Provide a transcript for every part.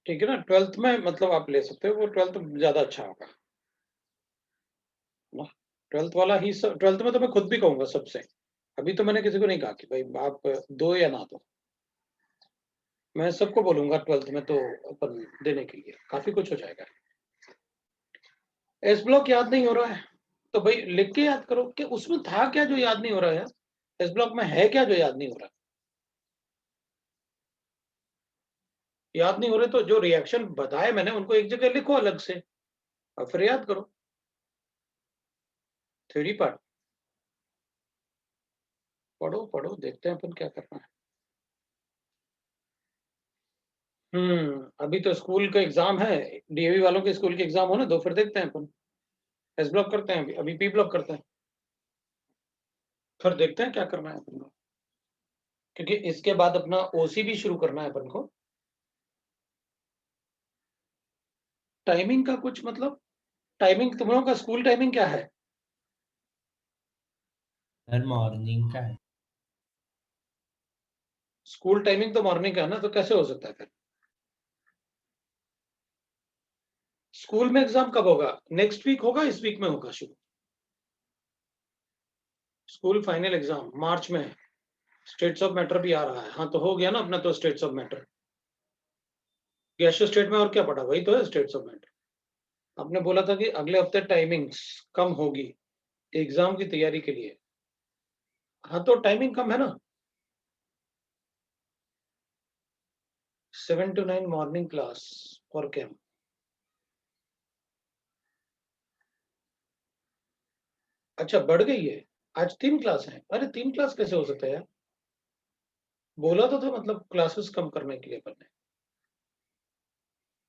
ठीक है ना, 12th में मतलब आप ले सकते हो, वो 12th ज्यादा अच्छा होगा ना। 12th वाला ही 12th में तो मैं खुद भी कहूंगा सबसे, अभी तो मैंने किसी को नहीं कहा कि भाई आप दो या ना दो, मैं सबको बोलूंगा 12th में तो अपन देने के लिए काफी कुछ हो जाएगा। एस ब्लॉक याद नहीं हो रहा है तो भाई लिख के याद करो कि उसमें था क्या जो याद नहीं हो रहा है, एस ब्लॉक में है क्या जो याद नहीं हो रहा। याद नहीं हो रहे तो जो रिएक्शन बताए मैंने उनको एक जगह लिखो अलग से और फिर याद करो। थ्योरी पार्ट पढ़ो पढ़ो, देखते हैं अपन क्या करना है। अभी तो स्कूल का एग्जाम है, डीएवी वालों के स्कूल के एग्जाम होने दो, फिर देखते हैं अपन। एस ब्लॉक करते हैं, अभी पी ब्लॉक करते हैं, फिर देखते हैं क्या करना है अपन को, क्योंकि इसके बाद अपना ओसी भी शुरू करना है अपन को। टाइमिंग का कुछ मतलब, टाइमिंग तुम लोगों का स्कूल टाइमिंग क्या है? सर मॉर्निंग का है। स्कूल टाइमिंग तो मॉर्निंग का है ना, तो कैसे हो सकता है फिर? स्कूल में एग्जाम कब होगा? नेक्स्ट वीक होगा, इस वीक में होगा शुरू? स्कूल फाइनल एग्जाम मार्च में है। स्टेट्स ऑफ मैटर भी आ रहा है, हाँ तो हो गया ना अपना तो states of matter. Gastro state में और क्या पढ़ा, वही तो है स्टेट्स ऑफ मैटर। आपने बोला था कि अगले हफ्ते टाइमिंग्स कम होगी एग्जाम की तैयारी के लिए, हाँ तो टाइमिंग कम है ना। 7 to 9 मॉर्निंग क्लास फॉर कैम। अच्छा बढ़ गई है, आज 3 क्लास है, अरे 3 क्लास कैसे हो सकता है यार? बोला तो था मतलब क्लासेस कम करने के लिए अपन ने।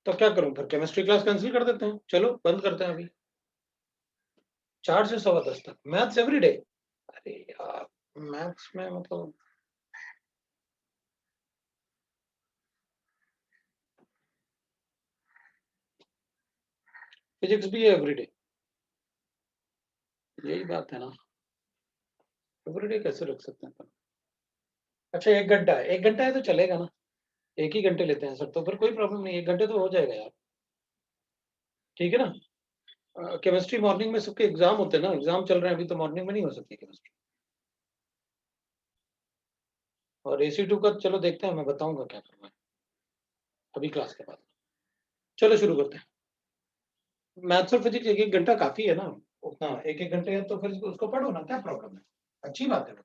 तो क्या करूं फिर, केमिस्ट्री क्लास कैंसिल कर देते हैं, चलो बंद करते हैं अभी। 4 से 10:15 तक मैथ्स एवरीडे। अरे यार मैथ्स में मतलब, फिजिक्स भी है एवरीडे, यही बात है ना, एवरीडे कैसे रख सकते हैं अपन। अच्छा 1 घंटा है, 1 घंटा है तो चलेगा ना, एक ही घंटे लेते हैं सर, तो फिर कोई प्रॉब्लम नहीं, 1 घंटे तो हो जाएगा यार। ठीक है ना। केमिस्ट्री मॉर्निंग में सबके एग्जाम होते हैं ना, एग्जाम चल रहे हैं अभी, तो मॉर्निंग में नहीं हो सकती केमिस्ट्री। और AC2 का चलो देखते हैं, मैं बताऊंगा क्या करना है अभी क्लास के बाद। चलो शुरू करते हैं। मैथ्स और फिजिक्स एक एक घंटा काफी है ना, उतना एक एक घंटे है तो फिर उसको पढ़ो ना, क्या प्रॉब्लम है, अच्छी बात है।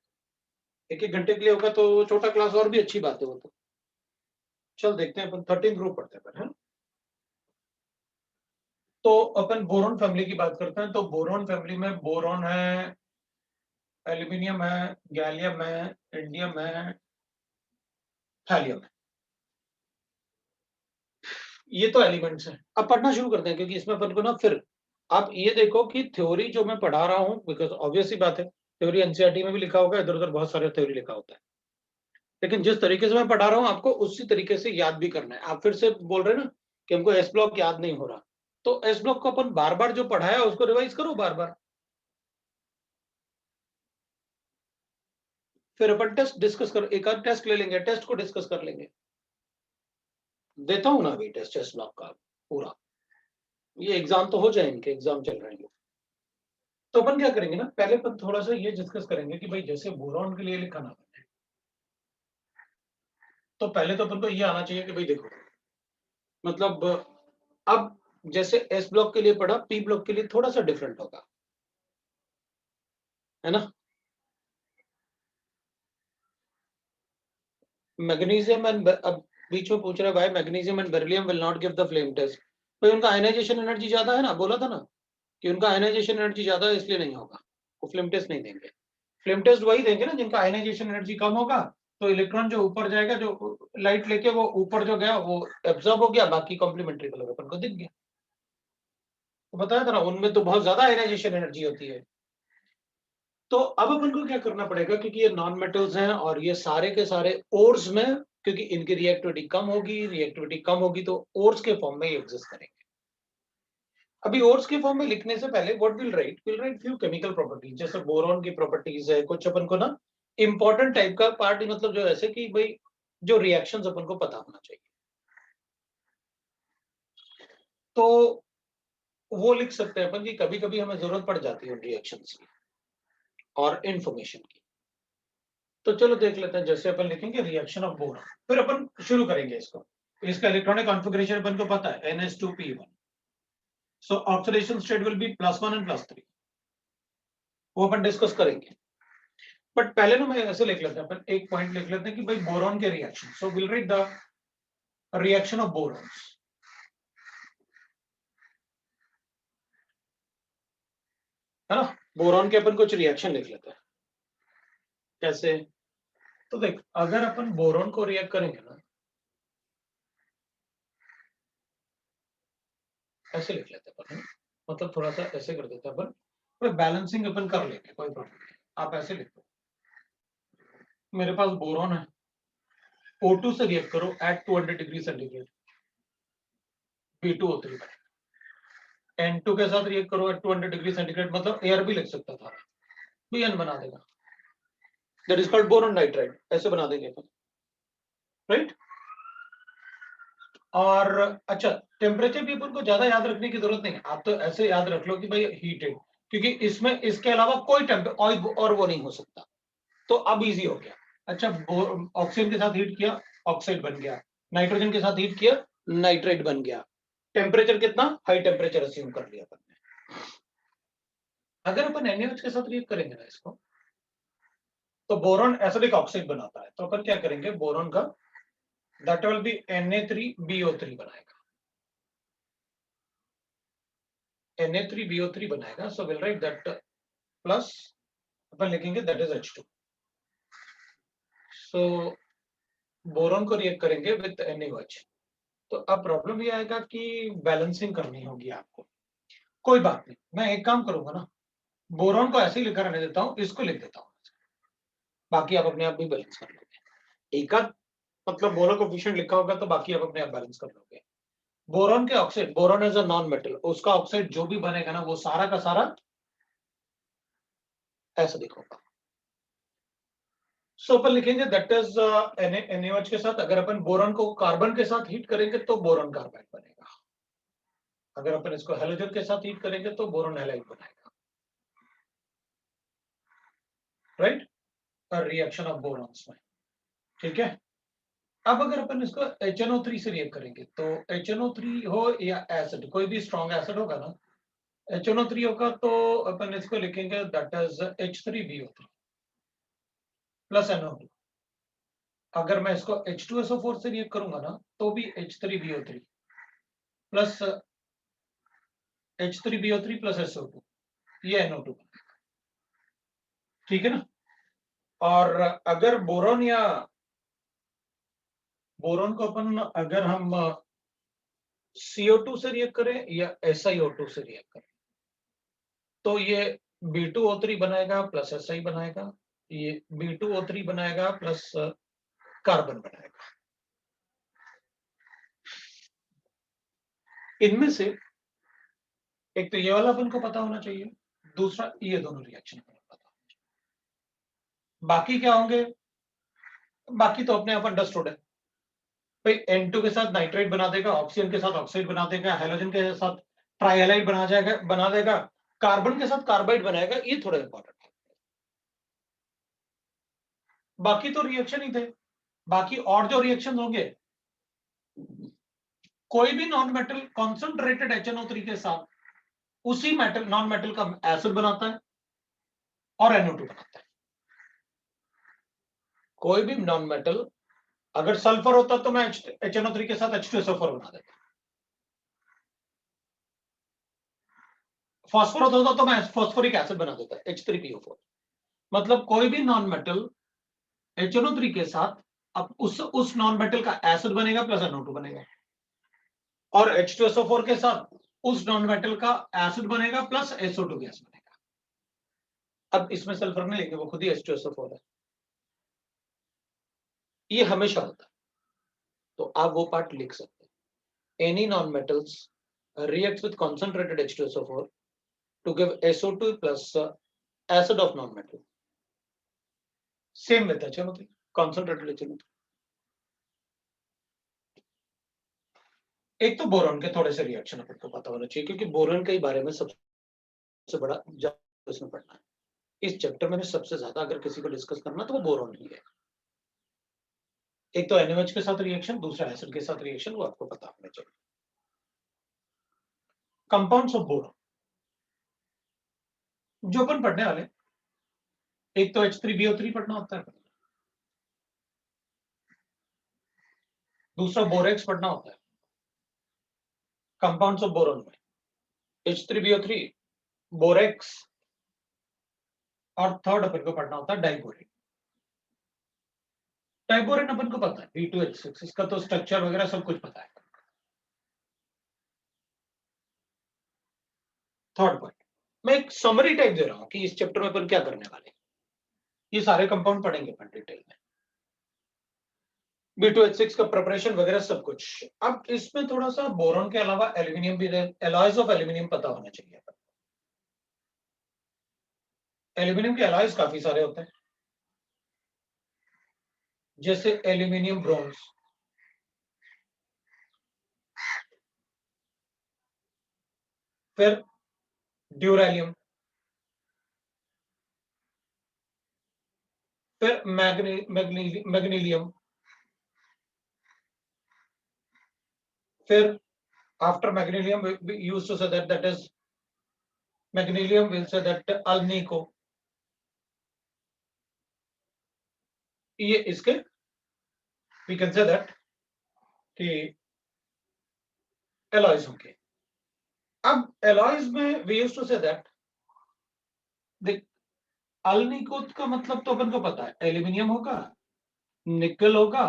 एक एक घंटे के लिए होगा तो छोटा क्लास और भी अच्छी बात है वो तो। चल देखते हैं अपन 13 ग्रुप पढ़ते हैं अपन, है। तो अपन बोरॉन फैमिली की बात करते हैं, तो बोरॉन फैमिली में बोरॉन है, एल्यूमिनियम है, गैलियम है, इंडियम है, थैलियम है। ये तो एलिमेंट्स हैं। अब पढ़ना शुरू करते हैं, क्योंकि इसमें अपन को ना फिर आप ये देखो कि थ्योरी जो मैं पढ़ा रहा हूँ, बिकॉज ऑब्वियस सी बात है, थ्योरी एनसीईआरटी में भी लिखा होगा, इधर उधर बहुत सारे थ्योरी लिखा होता है, लेकिन जिस तरीके से मैं पढ़ा रहा हूँ आपको उसी तरीके से याद भी करना है। आप फिर से बोल रहे हैं ना कि हमको एस ब्लॉक याद नहीं हो रहा, तो एस ब्लॉक को अपन बार बार जो पढ़ाया उसको रिवाइज करो बार बार, फिर अपन टेस्ट डिस्कस करो, एक आध टेस्ट ले लेंगे, टेस्ट को डिस्कस कर लेंगे। देता हूं ना अभी टेस्ट एस ब्लॉक का पूरा, ये एग्जाम तो हो जाए, इनके एग्जाम चल रहे हैं। तो अपन क्या करेंगे ना, पहले अपन थोड़ा सा ये डिस्कस करेंगे कि भाई जैसे बोरॉन के लिए लिखा ना, तो पहले तो अपन को ये आना चाहिए कि भाई देखो, मतलब अब जैसे एस ब्लॉक के लिए पढ़ा, पी ब्लॉक के लिए थोड़ा सा डिफरेंट होगा, है ना। मैग्नीशियम एंड, अब बीच में पूछ रहा है भाई magnesium and beryllium will not give the flame test, भाई उनका आयनाइजेशन एनर्जी ज्यादा है ना, बोला था ना कि उनका आयनाइजेशन एनर्जी ज्यादा है इसलिए नहीं होगा, वो फ्लेम टेस्ट नहीं देंगे। फ्लेम टेस्ट वही देंगे ना जिनका आयनाइजेशन एनर्जी कम होगा, तो इलेक्ट्रॉन जो ऊपर जाएगा, जो लाइट लेके वो ऊपर जो गया वो एब्जॉर्ब हो गया, बाकी कॉम्प्लीमेंट्री कलर अपन को दिख गया। तो बताया था ना उनमें तो बहुत ज्यादा आयनाइजेशन एनर्जी होती है। तो अब अपन को क्या करना पड़ेगा, क्योंकि ये नॉन मेटल्स हैं और ये सारे के सारे ओर्स में, क्योंकि इनकी रिएक्टिविटी कम होगी, रिएक्टिविटी कम होगी तो ओर्स के फॉर्म में एग्जिस्ट करेंगे। अभी ओर्स के फॉर्म में लिखने से पहले what will write few chemical properties, जैसे बोरॉन की प्रॉपर्टीज है कुछ, अपन को ना इंपॉर्टेंट टाइप का पार्ट, मतलब जो ऐसे कि भाई जो रिएक्शंस अपन को पता होना चाहिए। तो वो लिख सकते हैं अपन कि कभी कभी हमें जरूरत पड़ जाती है उन रिएक्शंस की और इंफॉर्मेशन की। तो चलो देख लेते हैं, जैसे अपन लिखेंगे रिएक्शन ऑफ बोरॉन, फिर अपन शुरू करेंगे इसको। इसका इलेक्ट्रॉनिक कॉन्फ़िगरेशन अपन को पता है NH2P1, so oxidation state will be +1 and +3, वो अपन डिस्कस करेंगे। बट पहले ना मैं ऐसे लिख लेते हैं, अपन एक पॉइंट लिख लेते हैं कि भाई बोरॉन के reaction, so will right the reaction of बोरॉन्स, है ना। बोरॉन के अपन कुछ रिएक्शन लिख लेते हैं। कैसे? तो देख, अगर अपन बोरॉन को रिएक्ट करेंगे ना, ऐसे लिख लेते हैं अपन, मतलब थोड़ा सा ऐसे कर देते हैं अपन, कोई बैलेंसिंग अपन कर लेंगे, कोई प्रॉब्लम नहीं। आप ऐसे लिखो, मेरे पास बोरॉन है, O2 से रिएक्ट करो एट 200 डिग्री सेंटीग्रेड, B2O3 बनेगा। N2 के साथ रिएक्ट करो एट 200 डिग्री सेंटीग्रेड, मतलब एयर भी लिख सकता था, BN बना देगा, that is called boron nitride, ऐसे बना देंगे अपन, राइट। और अच्छा, टेम्परेचर भी अपन को ज्यादा याद रखने की जरूरत नहीं है, आप तो ऐसे याद रख लो कि भाई हीटेड, क्योंकि इसमें इसके अलावा कोई टेम्परेचर और वो नहीं हो सकता, तो अब इजी हो गया। अच्छा, ऑक्सीजन के साथ हीट किया, ऑक्साइड बन गया, नाइट्रोजन के साथ हीट किया, नाइट्राइट बन गया। टेम्परेचर कितना हाई टेम्परेचर अज्यूम कर लिया अपन ने। अगर अपन NaOH के साथ रिएक्ट करेंगे ना इसको, तो बोरॉन एसिडिक ऑक्साइड बनाता है, तो अपन क्या करेंगे, बोरॉन का दैट विल बी Na3BO3 बनाएगा, Na3BO3 बनाएगा, so will write that plus, अपन लिखेंगे that is H2। So boron को रिएक्ट करेंगे विद NaOH, तो अब प्रॉब्लम ये आएगा कि बैलेंसिंग करनी होगी आपको। कोई बात नहीं, मैं एक काम करूंगा ना, बोरॉन को ऐसे ही लिखा रहने देता हूं, इसको लिख देता हूं, बाकी आप अपने आप भी बैलेंस कर लोगे। एक आध मतलब बोरॉन कोफिशिएंट लिखा होगा तो बाकी आप अपने आप बैलेंस कर लोगे। बोरॉन के oxide, boron as a non metal, उसका ऑक्साइड जो भी बनेगा ना, वो सारा का सारा ऐसा दिखेगा। सो अपन लिखेंगे दैट इज NaOH के साथ, अगर अपन बोरॉन को कार्बन के साथ हीट करेंगे तो बोरॉन कार्बाइड बनेगा, अगर अपन इसको हेलोजन के साथ हीट करेंगे तो बोरॉन हैलाइड बनेगा, राइट। रिएक्शन ऑफ बोरॉन्स में, ठीक है। अब अगर अपन इसको HNO3 से रिएक्ट करेंगे, तो HNO3 हो या एसिड, कोई भी स्ट्रॉन्ग एसिड होगा ना, HNO3 होगा, तो अपन इसको लिखेंगे that is H3BO3 plus NO2। अगर मैं इसको H2SO4 से रिएक्ट करूंगा ना, तो भी H3BO3 plus H3BO3 plus SO2, ये NO2, ठीक है ना। और अगर बोरॉन को अपन अगर हम CO2 से रिएक्ट करें या SiO2 से रिएक्ट करें, तो ये B2O3 बनाएगा प्लस Si बनाएगा, ये B2O3 बनाएगा प्लस कार्बन बनाएगा। इनमें से एक तो ये वाला अपन को पता होना चाहिए, दूसरा ये दोनों रिएक्शन अपन को पता होना चाहिए। बाकी क्या होंगे, बाकी तो अपने आप अंडरस्टूड है भाई, N2 के साथ नाइट्राइट बना देगा, ऑक्सीजन के साथ ऑक्साइड बना देगा, हेलोजन के साथ ट्राइहैलाइड बना देगा, कार्बन के साथ कार्बाइड बनाएगा, ये थोड़ा इंपॉर्टेंट है। बाकी तो रिएक्शन ही थे, बाकी और जो रिएक्शन होंगे, कोई भी नॉन मेटल कॉन्सेंट्रेटेड HNO3 के साथ उसी मेटल नॉन मेटल का एसिड बनाता है और NO2 बनाता है। कोई भी नॉन मेटल, अगर सल्फर होता तो मैं HNO3 के साथ H2SO4 बना देता, फास्फोरस होता तो मैं फास्फोरिक एसिड बना देता, H3PO4। मतलब कोई भी नॉन मेटल HNO3 के साथ अब उस नॉन मेटल का एसिड बनेगा प्लस NO2 बनेगा, और H2SO4 के साथ उस नॉन मेटल का एसिड बनेगा प्लस SO2 गैस बनेगा। अब इसमें सल्फर नहीं लेंगे, वो खुद ही H2SO4 है, ये हमेशा होता है, तो आप वो पार्ट लिख सकते हैं। Any non metals reacts with concentrated H2SO4 to give SO2 plus acid of non-metal. Same with HNO3, concentrated HNO3. एक तो बोरॉन के थोड़े से रिएक्शन अपन को पता होना चाहिए, क्योंकि बोरॉन के बारे में सबसे बड़ा इसमें पढ़ना है। इस चैप्टर में सबसे ज्यादा अगर किसी को डिस्कस करना तो वो बोरॉन ही है। एक तो NaOH के साथ रिएक्शन, दूसरा एसिड के साथ रिएक्शन, वो आपको पता होना चाहिए। कंपाउंड्स ऑफ बोरॉन जो अपन पढ़ने वाले, एक तो H3BO3 पढ़ना होता है, दूसरा बोरेक्स पढ़ना होता है कंपाउंड्स ऑफ बोरॉन में, H3BO3, बोरेक्स, और थर्ड अपन को पढ़ना होता है डाइबोरेन। डाइबोरेन अपन को पता है B2H6, इसका तो स्ट्रक्चर वगैरह सब कुछ पता है। थर्ड पॉइंट, मैं एक समरी टाइप दे रहा हूं कि इस चैप्टर में अपन क्या करने वाले, ये सारे कंपाउंड पढ़ेंगे अपन डिटेल में, B2H6 का प्रिपरेशन वगैरह सब कुछ। अब इसमें थोड़ा सा बोरॉन के अलावा एल्यूमिनियम भी, एलॉयज ऑफ एल्यूमिनियम पता होना चाहिए। एल्यूमिनियम के एलॉयज काफी सारे होते हैं, जैसे एल्यूमिनियम ब्रोंज, फिर ड्यूरेलियम, फिर मैग्नीलियम, फिर after magnesium we used to say that is magnesium, we'll say that alnico, ये इसके we can say that कि alloys होंगे। अब alloys में we used to say that देख, अल्निको का मतलब तो अपन को पता है, एल्यूमिनियम होगा, निकल होगा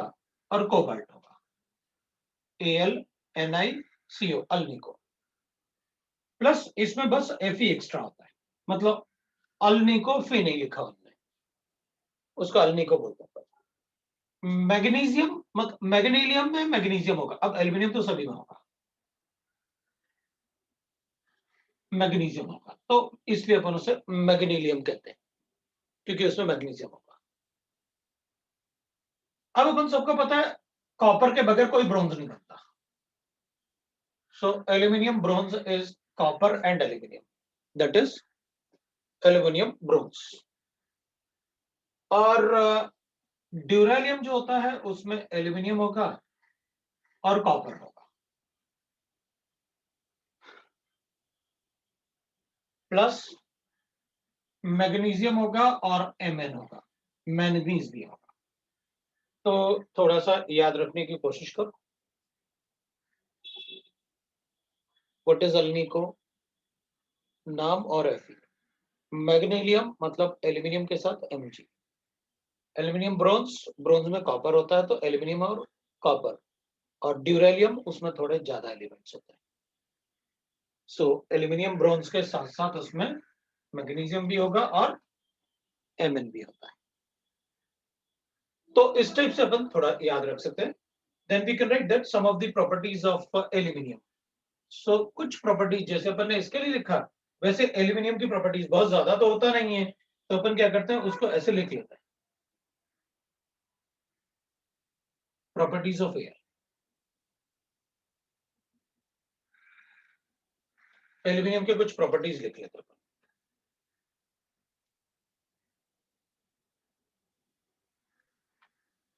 और कोबाल्ट होगा, AlNiCO, अल्निको, प्लस इसमें बस Fe एक्स्ट्रा होता है, मतलब अल्निको फी नहीं लिखा उन्होंने, उसको अल्निको बोलते हैं। मैग्नीशियम मैग्नीलियम में मैग्नीशियम होगा, अब एल्यूमिनियम तो सभी में होगा, मैग्नीशियम होगा, तो इसलिए अपन उसे मैग्नीलियम कहते हैं, क्योंकि उसमें मैग्नीशियम होगा। अब अपन सबको पता है कॉपर के बगैर कोई ब्रोंज नहीं बनता, so aluminium bronze is copper and aluminium, that is aluminium bronze. और ड्यूरेलियम जो होता है उसमें एल्यूमिनियम होगा और कॉपर होगा, प्लस मैग्नीशियम होगा और Mn होगा, मैंगनीज भी होगा। तो थोड़ा सा याद रखने की कोशिश करो, व्हाट इज अल्निको, नाम और Fe। मैग्नीलियम मतलब एल्यूमिनियम के साथ Mg, एल्यूमिनियम ब्रोंज, ब्रोंज में कॉपर होता है तो एल्यूमिनियम और कॉपर, और ड्यूरेलियम उसमें थोड़े ज्यादा एलिमेंट्स होते हैं, सो एल्यूमिनियम ब्रोंज के साथ साथ उसमें मैग्नीशियम भी होगा और Mn भी होता है। तो इस टाइप से अपन थोड़ा याद रख सकते हैं। Then we can write that some of the properties of aluminium, so कुछ प्रॉपर्टीज जैसे अपन ने इसके लिए लिखा, वैसे एल्यूमिनियम की प्रॉपर्टीज बहुत ज्यादा तो होता नहीं है, तो अपन क्या करते हैं उसको ऐसे लिख लेते हैं, प्रॉपर्टीज ऑफ एयर, एल्यूमिनियम के कुछ प्रॉपर्टीज लिख लेते हैं,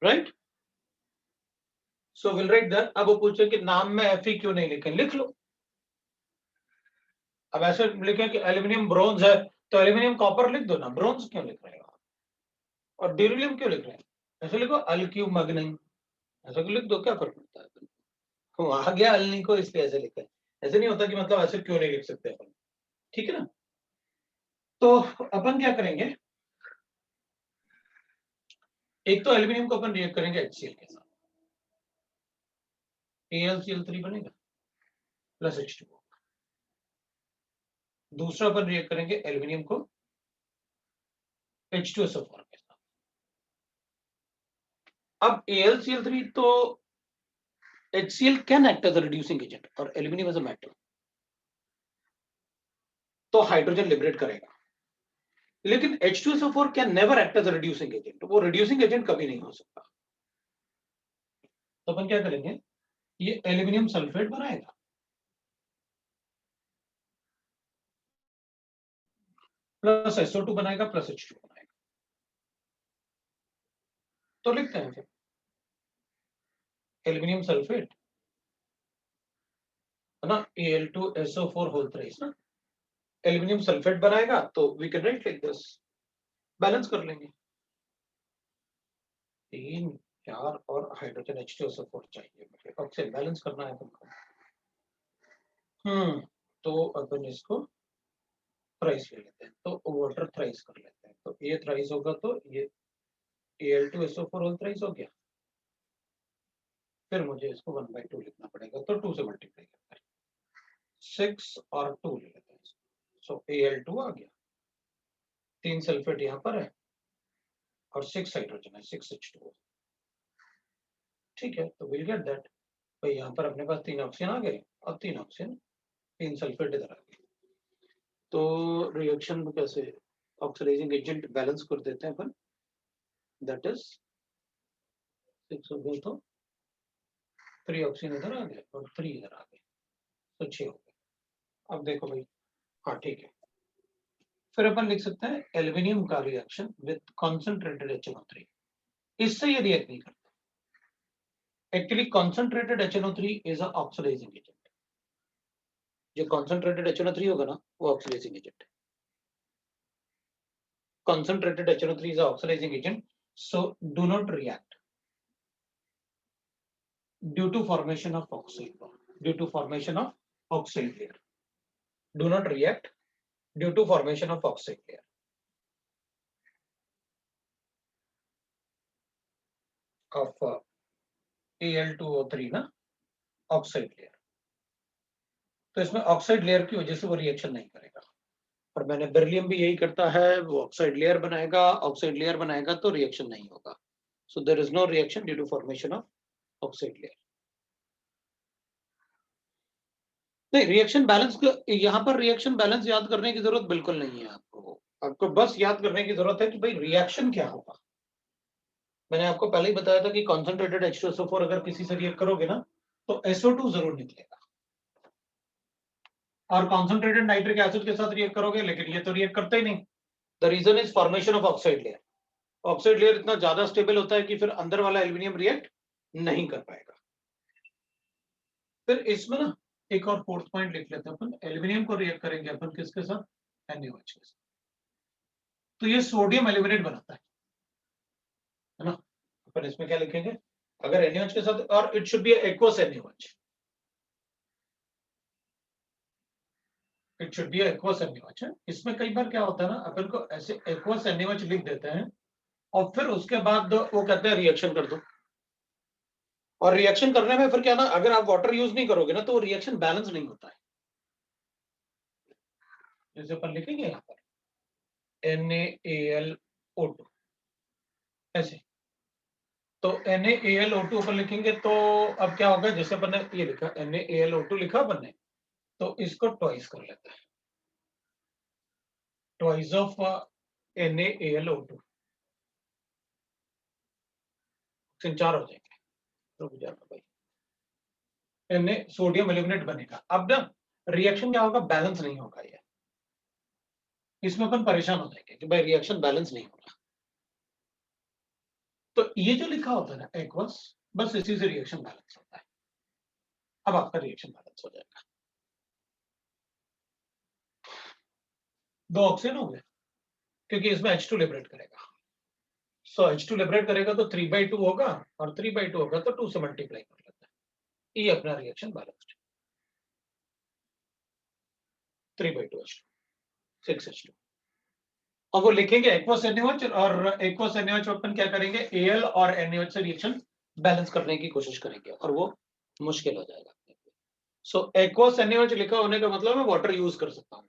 right. So will write that. अब वो पूछे कि नाम में Fe क्यों नहीं लिखे, लिख लो। अब ऐसे लिखे कि एल्यूमिनियम ब्रोंज है तो एल्यूमिनियम कॉपर लिख दो ना, ब्रोंज क्यों लिख रहे हो आप? और ड्यूरेलियम क्यों लिख रहे हैं? ऐसे लिखो अल्क्यू मैग्नीन, ऐसा क्यों लिख दो, क्या फर्क पड़ता है? वो आ गया अल्नी को, इसलिए ऐसे लिखा है, ऐसे नहीं होता कि मतलब ऐसे क्यों नहीं लिख सकते अपन, ठीक है ना। तो अपन क्या करेंगे, एक तो एल्यूमिनियम को अपन रिएक्ट करेंगे HCl के साथ, AlCl3 बनेगा प्लस H2O। दूसरा अपन रिएक्ट करेंगे एल्यूमिनियम को H2SO4 के साथ। अब AlCl3 तो HCl can act as a reducing agent और एल्यूमिनियम एज अ मेटल, तो हाइड्रोजन लिबरेट करेगा, लेकिन H2SO4 can never act as a reducing agent, वो रिड्यूसिंग एजेंट कभी नहीं हो सकता। तो अपन क्या करेंगे, ये एल्यूमिनियम सल्फेट बनाएगा, प्लस SO2 बनाएगा, प्लस H2 बनाएगा। तो लिखते हैं फिर एल्यूमिनियम सल्फेट है ना, Al2SO4 होल थ्राइस ना, एल्यूमिनियम सल्फेट बनाएगा, तो we can write like this, balance कर लेंगे। 3 4 और हाइड्रोजन H2SO4 चाहिए मुझे, ऑक्सीजन बैलेंस करना है तुमको। तो अपन इसको थ्राइस ले लेते हैं, तो वाटर थ्राइस कर लेते हैं, तो ये थ्राइस होगा तो ये Al2SO4 होल थ्राइस हो गया। फिर मुझे इसको 1/2 लिखना पड़ेगा, तो 2 से मल्टीप्लाई करते हैं, 6 और 2 ले लेते हैं, सो Al2 आ गया, 3 सल्फेट यहाँ पर है और 6 हाइड्रोजन है, 6H2O। ठीक है, तो विल गेट दैट, भाई यहाँ पर अपने पास 3 ऑक्सीजन आ गए और 3 ऑक्सीजन, 3 सल्फेट इधर आ गए। तो रिएक्शन में कैसे ऑक्सीडाइजिंग एजेंट बैलेंस कर देते हैं अपन, दैट इज 6 हो गए तो 3 ऑक्सीजन इधर आ गए और 3 इधर आ गए, तो 6 हो गए। अब देखो भाई, हाँ ठीक है, फिर अपन लिख सकते हैं एल्यूमिनियम का रिएक्शन विद कॉन्सेंट्रेटेड HNO3, इससे ये रिएक्ट नहीं करता। Actually concentrated HNO3 is a oxidising agent, जो कॉन्सेंट्रेटेड HNO3 होगा ना, वो ऑक्सीडाइजिंग एजेंट है। Concentrated HNO3 is an oxidizing agent, so do not react due to formation of oxide bond, due to formation of oxide layer. Do not react due to formation of oxide layer. Of Al2O3 ना, oxide layer, तो इसमें oxide layer की वजह से वो reaction नहीं करेगा। और मैंने बेरिलियम भी यही करता है, वो ऑक्साइड लेयर बनाएगा, ऑक्साइड लेयर बनाएगा तो रिएक्शन नहीं होगा, so there is no reaction due to formation of oxide layer. नहीं, रिएक्शन बैलेंस, यहाँ पर रिएक्शन बैलेंस याद करने की जरूरत बिल्कुल नहीं है आपको, आपको बस याद करने की जरूरत है कि भाई रिएक्शन क्या होगा। मैंने आपको पहले ही बताया था कि कॉन्सेंट्रेटेड H2SO4 अगर किसी से रिएक्ट करोगे ना, तो SO2 जरूर निकलेगा, और कॉन्सेंट्रेटेड नाइट्रिक एसिड के साथ रिएक्ट करोगे, लेकिन ये तो रिएक्ट करते ही नहीं। The reason is formation of oxide layer, oxide layer इतना ज्यादा स्टेबल होता है कि फिर अंदर वाला एल्यूमिनियम रिएक्ट नहीं कर पाएगा। फिर इसमें ना एक और फोर्थ पॉइंट लिख लेते हैं अपन, एल्यूमिनियम को रिएक्ट करेंगे अपन किसके साथ, NaOH के साथ, तो ये सोडियम एल्यूमिनेट बनाता है ना। अपन इसमें क्या लिखेंगे, अगर NaOH के साथ, और it should be aqueous NaOH, it should be aqueous NaOH है। इसमें कई बार क्या होता है ना, अपन को ऐसे एक्वस NaOH लिख देते हैं और फिर उसके बाद वो कहते हैं रिएक्शन कर दो, और रिएक्शन करने में फिर क्या ना, अगर आप वाटर यूज नहीं करोगे ना, तो वो रिएक्शन बैलेंस नहीं होता है। जैसे अपन लिखेंगे यहाँ पर NaAlO2 ऐसे, तो NaAlO2 अपन लिखेंगे, तो अब क्या होगा, जैसे अपन ने ये लिखा NaAlO2 लिखा अपन ने, तो इसको ट्वाइस कर लेते हैं, ट्वाइस ऑफ NaAlO2, 4 हो जाएंगे, रुक जाना भाई, Na सोडियम एल्यूमिनेट बनेगा। अब ना रिएक्शन क्या होगा, बैलेंस नहीं होगा, ये इसमें अपन परेशान हो जाएंगे कि भाई रिएक्शन बैलेंस नहीं होगा। तो ये जो लिखा होता है ना एक्वस, बस इसी से रिएक्शन बैलेंस होता है। अब आपका रिएक्शन बैलेंस हो जाएगा, 2 ऑक्सीजन हो गए, क्योंकि इसमें H2 लिबरेट करेगा, सो H2 लिबरेट करेगा तो 3/2 होगा, और 3/2 होगा तो 2 से मल्टीप्लाई कर लेता है, ये अपना रिएक्शन बैलेंस्ड, 3/2 H2, 6H2। अब वो लिखेंगे एक्वस NaOH, और एक्वस NaOH अपन क्या करेंगे, Al और NaOH से रिएक्शन बैलेंस करने की कोशिश करेंगे, और वो मुश्किल हो जाएगा। सो एक्वस NaOH लिखा होने का मतलब मैं वाटर यूज कर सकता हूँ।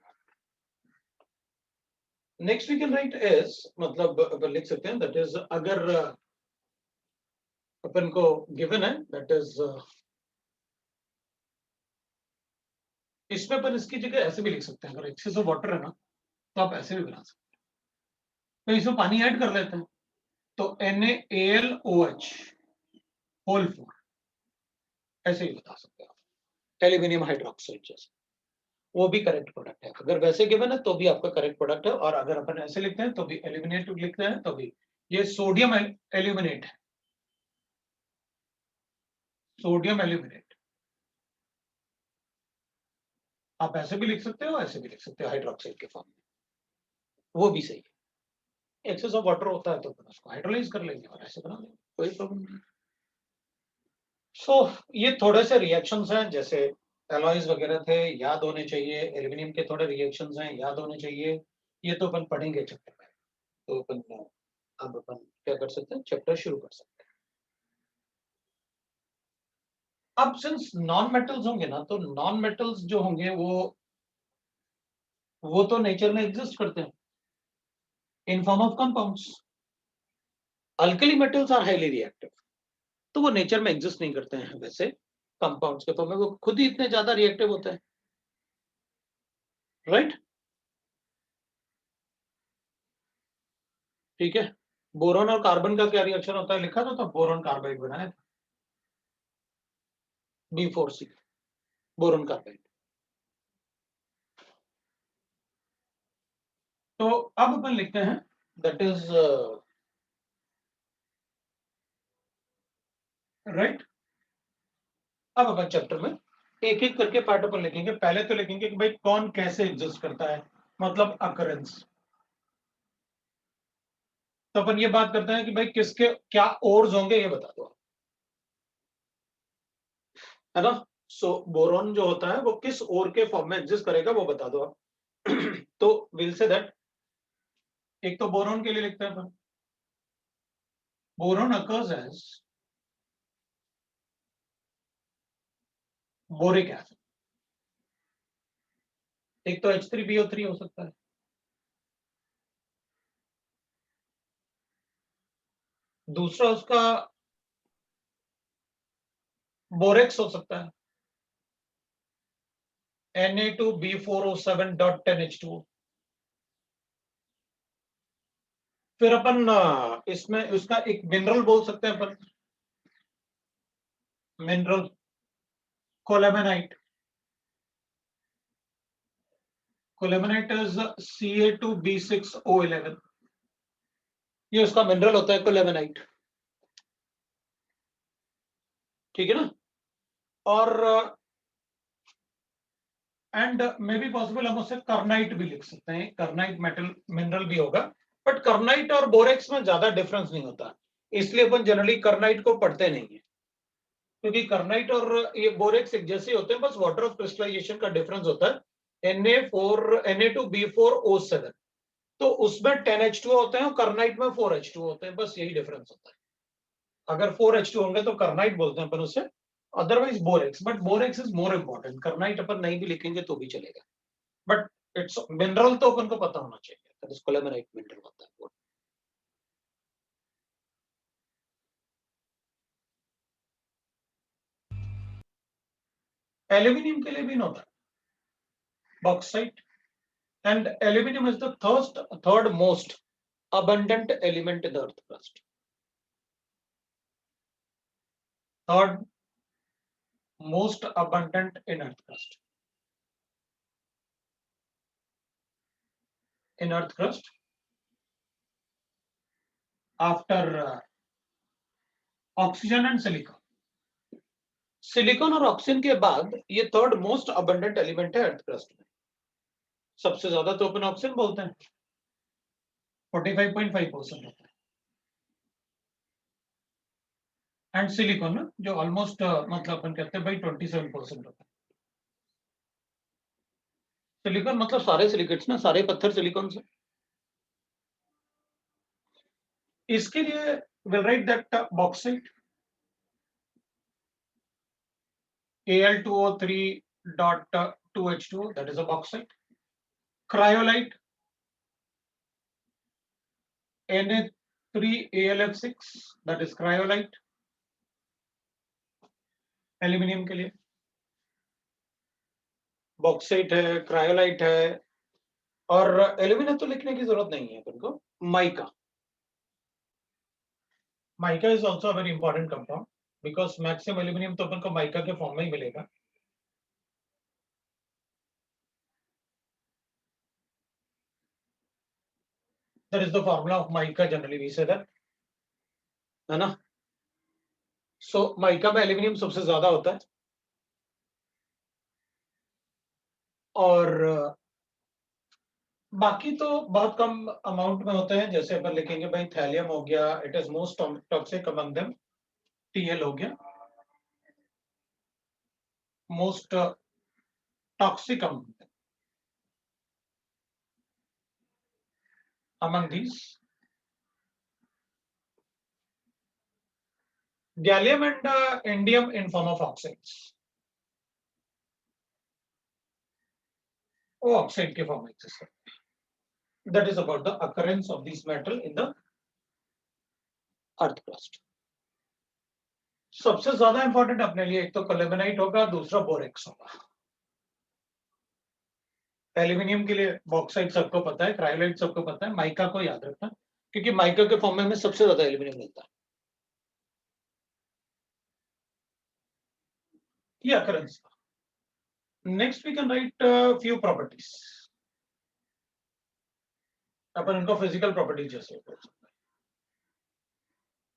Next we can write is, मतलब अपन लिख सकते हैं, दैट इज अगर अपन को गिवन है, दैट इज इसमें अपन इसकी जगह ऐसे भी लिख सकते हैं, अगर एक्सेस ऑफ वाटर है ना, तो आप ऐसे भी बना सकते हैं, तो इसमें पानी ऐड कर लेते हैं, तो NaAlOH होल 4, ऐसे ही बता सकते हो, एल्यूमिनियम हाइड्रोक्साइड जैसे, वो भी करेक्ट प्रोडक्ट है। अगर वैसे गिवन है तो भी आपका करेक्ट प्रोडक्ट है, और अगर अपन ऐसे लिखते हैं तो भी एल्यूमिनेट लिखते हैं तो भी। ये सोडियम एल्यूमिनेट है, सोडियम एल्यूमिनेट। आप ऐसे भी लिख सकते हो, ऐसे भी लिख सकते हो हाइड्रोक्साइड के फॉर्म में, वो भी सही है। एक्सेस ऑफ वाटर होता है तो अपन उसको हाइड्रोलाइज कर लेंगे और ऐसे बना लेंगे, कोई प्रॉब्लम नहीं। सो ये थोड़े से रिएक्शंस हैं, जैसे एलॉयज वगैरह थे, याद होने चाहिए। एल्यूमिनियम के थोड़े रिएक्शंस हैं, याद होने चाहिए। ये तो अपन पढ़ेंगे चैप्टर में, तो अपन अब अपन क्या कर सकते हैं, चैप्टर शुरू कर सकते हैं। अब सिंस नॉन मेटल्स होंगे ना, तो नॉन मेटल्स जो होंगे वो तो नेचर में एग्जिस्ट करते हैं in form of compounds. Alkali metals are highly reactive, तो वो नेचर में एग्जिस्ट नहीं करते हैं वैसे कंपाउंड्स के फॉर्म में, वो खुद ही इतने ज्यादा रिएक्टिव होते हैं, राइट? ठीक है। बोरॉन और कार्बन का क्या रिएक्शन होता है, लिखा था, तो बोरॉन कार्बाइड बनाया था, B4C, बोरॉन कार्बाइड। तो अब अपन लिखते हैं, दैट इज राइट। अब अपन चैप्टर में एक एक करके पार्ट अपन लिखेंगे। पहले तो लिखेंगे कि भाई कौन कैसे एग्जिस्ट करता है, मतलब अकरेंस। तो अपन ये बात करते हैं कि भाई किसके क्या ओर्स होंगे, ये बता दो, है ना? सो बोरॉन जो होता है वो किस ओर के फॉर्म में एग्जिस्ट करेगा, वो बता दो आप। तो विल से दैट, एक तो बोरॉन के लिए लिखते हैं अपन, boron occurs as boric acid. एक तो H3BO3 हो सकता है, दूसरा उसका बोरेक्स हो सकता है, Na2B4O7.10H2O। फिर अपन इसमें उसका एक मिनरल बोल सकते हैं अपन, मिनरल कोलेमेनाइट। कोलेमेनाइट इज Ca2B6O11, ये उसका मिनरल होता है कोलेमेनाइट, ठीक है ना? और एंड मे बी पॉसिबल हम उससे कर्नाइट भी लिख सकते हैं, कर्नाइट मेटल मिनरल भी होगा, बट कर्नाइट और बोरेक्स में ज्यादा डिफरेंस नहीं होता, इसलिए अपन जनरली कर्नाइट को पढ़ते नहीं है, क्योंकि कर्नाइट और ये बोरेक्स एक जैसे होते हैं, बस वाटर ऑफ क्रिस्टलाइजेशन का डिफरेंस होता है। Na2B4O7, तो उसमें 10H2 होते हैं और कर्नाइट में 4H2 होते हैं, बस यही डिफरेंस होता है। अगर 4H2 होंगे तो कर्नाइट बोलते हैं अपन उससे, otherwise borax, but borax is more important. Kernite अपन नहीं भी लिखेंगे तो भी चलेगा, बट इट्स मिनरल तो अपन को पता होना चाहिए, दैट इज कोलेमेनाइट मिनरल होता है वो। एल्यूमिनियम के लिए भी होता है bauxite, and aluminum is the third most abundant element in the earth crust. Third most abundant in earth crust. In earth crust, after oxygen and silicon. Silicon और oxygen के बाद ये थर्ड मोस्ट अबंडेंट एलिमेंट है earth crust में। सबसे ज्यादा तो अपन oxygen बोलते हैं, 45.5% होता है, एंड सिलिकॉन ना जो ऑलमोस्ट मतलब अपन कहते हैं भाई 27% होता है। सिलिकॉन मतलब सारे सिलिकेट्स ना, सारे पत्थर सिलिकॉन से। इसके लिए will write that bauxite Al2O3.2H2O, that is a bauxite. Cryolite Na3AlF6, that is cryolite, aluminium के लिए बॉक्साइट है, क्रायोलाइट है, और एल्यूमिनियम तो लिखने की जरूरत नहीं है अपन को। Mica, mica is also very important compound. Because maximum aluminium तो अपन को माइका के फॉर्म में ही मिलेगा। That is the formula of mica generally we say that, है ना। सो माइका में एल्यूमिनियम सबसे ज्यादा होता है और बाकी तो बहुत कम अमाउंट में होते हैं। जैसे अपन लिखेंगे भाई थैलियम हो गया, it is most toxic among them, TL हो गया most toxic among these. Gallium and indium in form of oxides, वो ऑक्साइड के फॉर्म में एग्जिस्ट करते हैं। That is about the occurrence of this metal in the earth crust. सबसे ज्यादा important अपने लिए एक तो कोलेमेनाइट होगा, दूसरा बोरेक्स होगा। एल्यूमिनियम के लिए बॉक्साइट सबको पता है, क्रायोलाइट सबको पता है, माइका को याद रखना क्योंकि माइका के फॉर्म में हमें सबसे ज्यादा एल्यूमिनियम मिलता है। ये occurrence. Next we can write few properties. अपन इनको फिजिकल प्रॉपर्टीज जैसे बोल सकते हैं।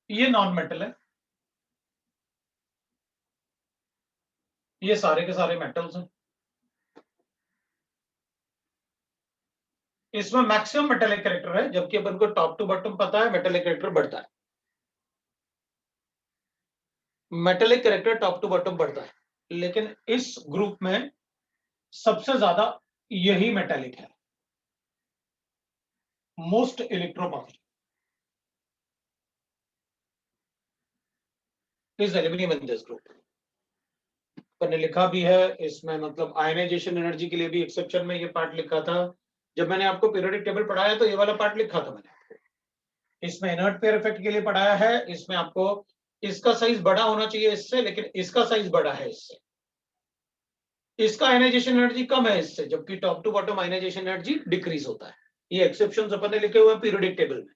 ये नॉन मेटल है, ये सारे के सारे मेटल्स हैं। इसमें मैक्सिमम मेटेलिक कैरेक्टर है, जबकि अपन को टॉप टू बॉटम पता है मेटेलिक कैरेक्टर बढ़ता है। Metallic character top to bottom बढ़ता है, लेकिन इस ग्रुप में सबसे ज्यादा यही मेटेलिक है, most electropositive is aluminium in this group. अपन ने लिखा भी है इसमें, मतलब आयनाइजेशन एनर्जी के लिए भी एक्सेप्शन में ये पार्ट लिखा था। जब मैंने आपको पीरियोडिक टेबल पढ़ाया तो ये वाला पार्ट लिखा था मैंने आपको। इसमें इनर्ट पेयर इफेक्ट के लिए पढ़ाया है। इसमें आपको इसका साइज बड़ा होना चाहिए इससे, लेकिन इसका साइज बड़ा है इससे। इसका आयनाइजेशन एनर्जी कम है इससे, जबकि top to bottom ionisation energy decrease होता है। ये एक्सेप्शंस अपन ने लिखे हुए हैं पीरियोडिक टेबल में।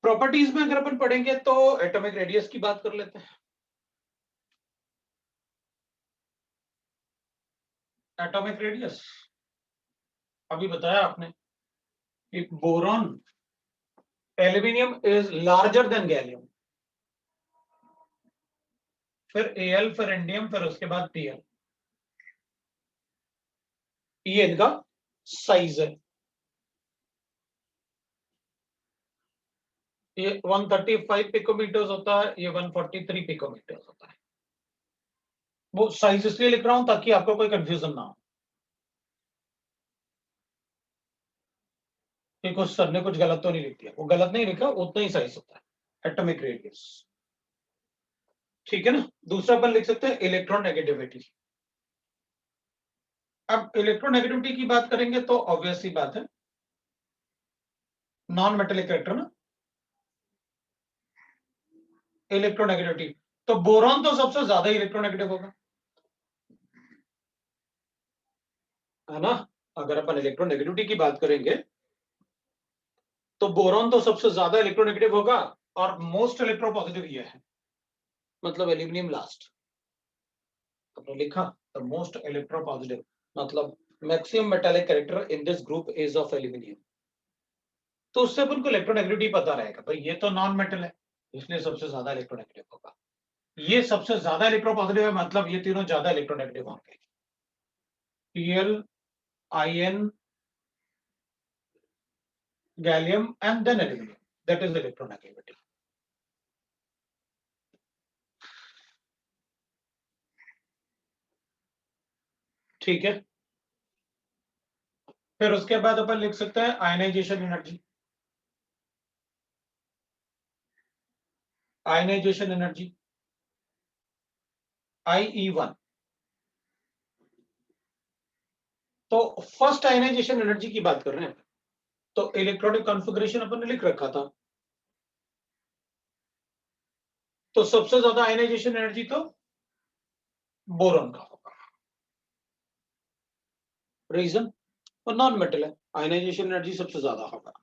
प्रॉपर्टीज में अगर अपन पढ़ेंगे तो एटॉमिक रेडियस की बात कर लेते हैं। एटॉमिक रेडियस अभी बताया आपने कि boron aluminium is larger than gallium, फिर एल, फिर इंडियम, फिर उसके बाद पीएल। ये इनका साइज है। ये 135 पिकोमीटर्स होता है, ये 143 पिकोमीटर्स होता है। वो साइज इसलिए लिख रहा हूं ताकि आपको कोई कंफ्यूजन ना हो कि कुछ सर ने कुछ गलत तो नहीं लिख दिया। वो गलत नहीं लिखा, उतना ही साइज होता है एटॉमिक रेडियस। ठीक है ना। दूसरा अपन लिख सकते हैं इलेक्ट्रोनेगेटिविटी। अब इलेक्ट्रोनेगेटिविटी की बात करेंगे तो ऑब्वियस सी बात है, नॉन मेटेलिक कैरेक्टर ना इलेक्ट्रोनेगेटिविटी। तो बोरॉन तो सबसे ज्यादा इलेक्ट्रोनेगेटिव होगा, है ना। अगर अपन इलेक्ट्रोनेगेटिविटी की बात करेंगे तो बोरॉन तो सबसे ज्यादा इलेक्ट्रोनेगेटिव होगा और मोस्ट इलेक्ट्रोपॉजिटिव ये है, मतलब एल्यूमिनियम लास्ट। आपने लिखा द मोस्ट इलेक्ट्रोपॉजिटिव, मतलब maximum metallic character in this group is of aluminium. तो उससे अपन को इलेक्ट्रोनेगेटिविटी पता रहेगा भाई ये तो नॉन मेटल है, इसलिए सबसे ज्यादा इलेक्ट्रोनेगेटिव होगा। ये सबसे ज्यादा इलेक्ट्रोपॉजिटिव है, मतलब ये तीनों ज्यादा इलेक्ट्रोनेगेटिव होंगे। PL, IN, gallium and then aluminium, that is electronegativity. ठीक है। फिर उसके बाद अपन लिख सकते हैं ionization energy. Ionization energy IE1। तो फर्स्ट आयनाइजेशन एनर्जी की बात कर रहे हैं, तो इलेक्ट्रॉनिक कॉन्फ़िगरेशन अपन ने लिख रखा था। तो सबसे ज्यादा आयनाइजेशन एनर्जी तो बोरॉन का होगा। रीजन, वो नॉन मेटल है, आयनाइजेशन एनर्जी सबसे ज्यादा होगा।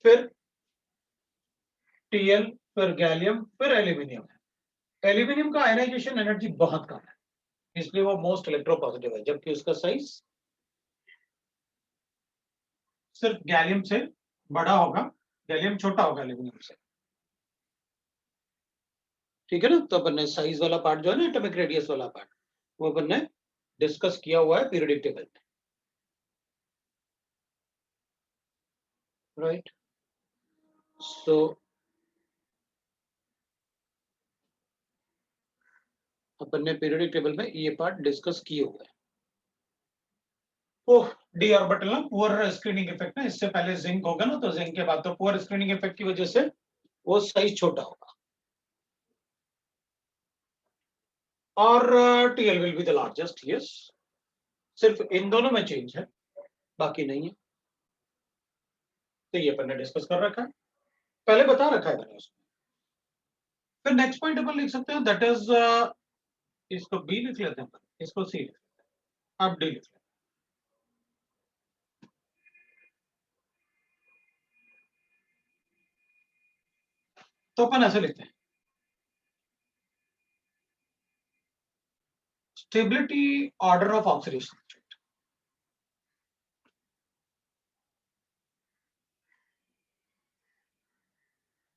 फिर Tl, फिर गैलियम, फिर एल्यूमिनियम है। एल्यूमिनियम का आयनाइजेशन एनर्जी बहुत कम है, इसलिए वो मोस्ट इलेक्ट्रोपॉजिटिव है, जबकि उसका साइज सिर्फ गैलियम से बड़ा होगा, गैलियम छोटा होगा एल्यूमिनियम से। ठीक है ना। तो अपन ने साइज वाला पार्ट जो है ना, एटॉमिक रेडियस वाला पार्ट, वो अपन ने डिस्कस किया हुआ है पीरियोडिक टेबल में, राइट। सो अपन ने पीरियोडिक टेबल में ये पार्ट डिस्कस किए हुए हैं। ओह, डी ऑर्बिटल ना पुअर स्क्रीनिंग इफेक्ट है, इससे पहले जिंक होगा ना, तो जिंक के बाद तो पुअर स्क्रीनिंग इफेक्ट की वजह से वो साइज छोटा होगा, और TL will be the largest, yes. सिर्फ इन दोनों में चेंज है, बाकी नहीं है। तो ये अपन ने डिस्कस कर रखा है, पहले बता रखा है मैंने उसमें। फिर नेक्स्ट पॉइंट अपन लिख सकते हैं, दैट इज, इसको बी लिख लेते हैं, इसको सी लिख लेते हैं, अब डी लिख लेते हैं। तो अपन ऐसे लिखते हैं, stability order of oxidation,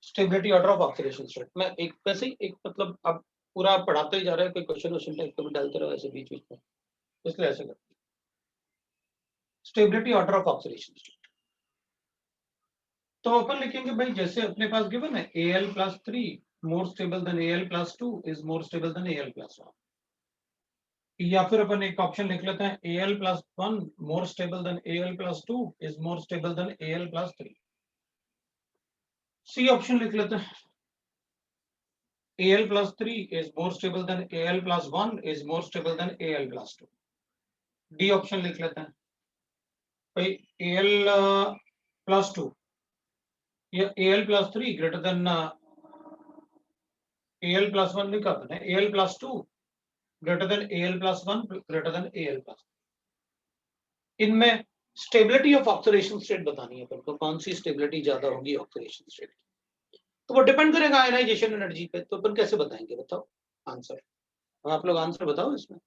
stability order of oxidation state. मैं एक वैसे ही एक मतलब अब पूरा पढ़ाते ही जा रहा है, कोई क्वेश्चन वोश्चन टाइप का भी डालते रहो ऐसे बीच बीच में, इसलिए ऐसे करते हैं। Stability order of oxidation state, तो अपन लिखेंगे भाई, जैसे अपने पास गिवन है Al+3 more stable than Al+2 is more stable then Al+1, या फिर अपन एक ऑप्शन लिख लेते हैं Al+1 more stable than Al+2 is more stable than Al+3। C option लिख लेते हैं, Al+3 is more stable than Al+1 is more stable than Al+2। D option लिख लेते हैं भाई, Al+2 या Al+3 ग्रेटर देन Al+1 लिखा था, Al+2 greater than Al+1 greater than Al+, इनमें स्टेबिलिटी ऑफ ऑक्सीडेशन स्टेट बतानी है अपन को, कौन सी स्टेबिलिटी ज्यादा होगी ऑक्सीडेशन स्टेट की, तो वो डिपेंड करेगा आयनाइजेशन एनर्जी पे। तो अपन कैसे बताएंगे, बताओ आंसर, आप लोग आंसर बताओ इसमें,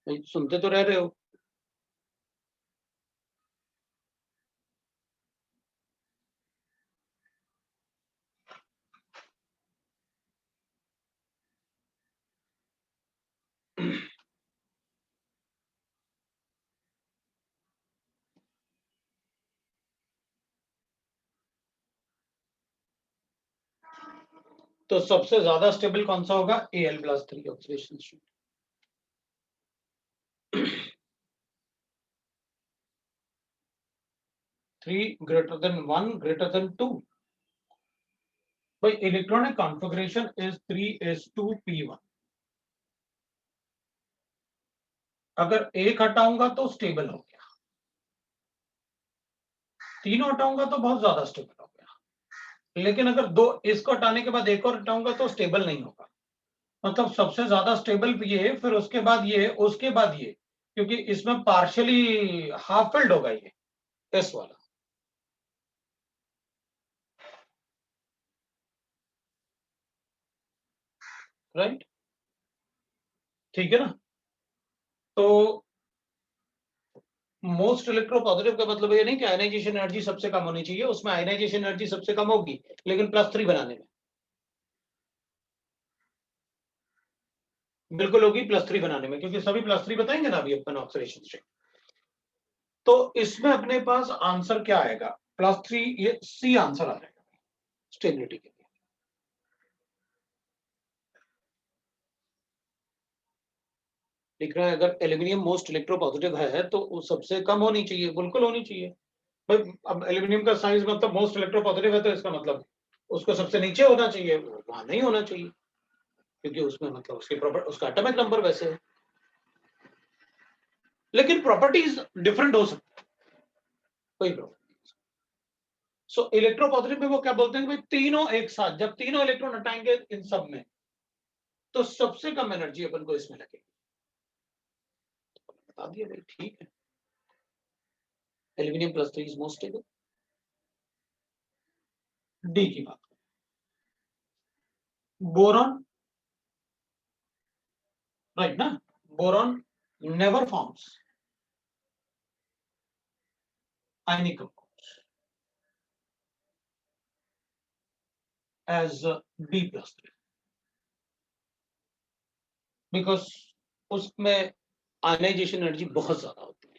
सुनते तो रह रहे हो। तो सबसे ज्यादा स्टेबल कौन सा होगा, Al+3 oxidation state. 3 greater than 1 greater than 2, भाई इलेक्ट्रॉनिक कॉन्फ़िगरेशन इज 3s2p1। अगर एक हटाऊंगा तो स्टेबल हो गया, तीनों हटाऊंगा तो बहुत ज्यादा स्टेबल हो गया, लेकिन अगर दो इसको हटाने के बाद एक और हटाऊंगा तो स्टेबल नहीं होगा। मतलब सबसे ज्यादा स्टेबल ये, फिर उसके बाद ये, उसके बाद ये, क्योंकि इसमें पार्शियली हाफ फिल्ड होगा ये एस वाला, राइट। ठीक है ना। तो मोस्ट इलेक्ट्रोपॉजिटिव का मतलब ये नहीं कि आयनाइजेशन एनर्जी सबसे कम होनी चाहिए, उसमें आयनाइजेशन एनर्जी सबसे कम होगी लेकिन +3 बनाने में बिल्कुल होगी, +3 बनाने में, क्योंकि सभी +3 बताएंगे ना अभी अपन ऑक्सीडेशन स्टेट। तो इसमें अपने पास आंसर क्या आएगा, +3, ये सी आंसर आ जाएगा स्टेबिलिटी के लिए। लिख रहा है अगर एल्यूमिनियम मोस्ट इलेक्ट्रोपॉजिटिव है तो वो सबसे कम होनी चाहिए, बिल्कुल होनी चाहिए भाई। अब एल्यूमिनियम का साइज मतलब मोस्ट इलेक्ट्रोपॉजिटिव है, तो इसका मतलब उसको सबसे नीचे होना चाहिए, वहां नहीं होना चाहिए, क्योंकि उसमें मतलब उसकी प्रॉपर्टी, उसका एटॉमिक नंबर वैसे है, लेकिन प्रॉपर्टीज डिफरेंट हो सकती है, कोई प्रॉब्लम। सो इलेक्ट्रोपॉजिटिव में वो क्या बोलते हैं भाई, तीनों एक साथ जब तीनों इलेक्ट्रॉन हटाएंगे इन सब में, तो सबसे कम एनर्जी अपन को इसमें लगेगी। बता दिया भाई, ठीक है। Aluminium +3 is most stable. D की बात करें, बोरॉन, राइट ना, boron never forms ionic compounds as B+3 because उसमें आयनाइजेशन एनर्जी बहुत ज्यादा होती है,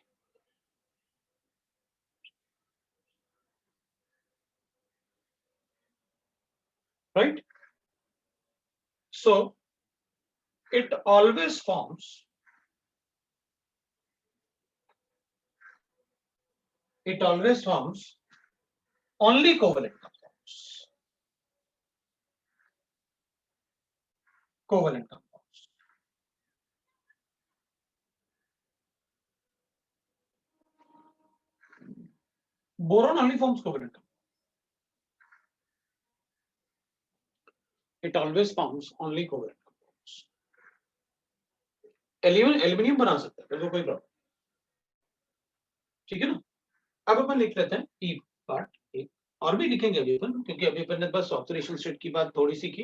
right? So it always forms only covalent compounds. Covalent compounds. Boron only forms covalent compounds. It always forms only covalent compounds. Aluminium बना सकता है, तो कोई प्रॉब्लम, ठीक है ना। अब अपन लिख लेते हैं ई पार्ट एक, और भी लिखेंगे अभी अपन, क्योंकि अभी अपन ने बस ऑक्सीडेशन स्टेट की बात थोड़ी सी की,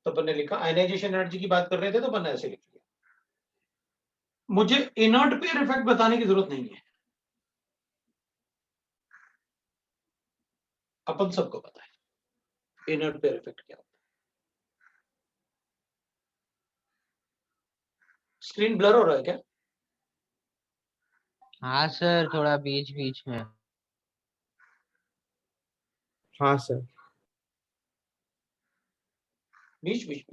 तो अपन ने लिखा आयनाइजेशन एनर्जी की बात कर रहे थे, तो अपन ने ऐसे लिख लिया। मुझे इनर्ट पेयर इफेक्ट बताने की जरूरत नहीं है, अपन सबको पता है इनर्ट पेयर इफेक्ट क्या होता है। स्क्रीन ब्लर हो रहा है क्या? हाँ सर, थोड़ा बीच बीच में। हाँ सर। बीच बीच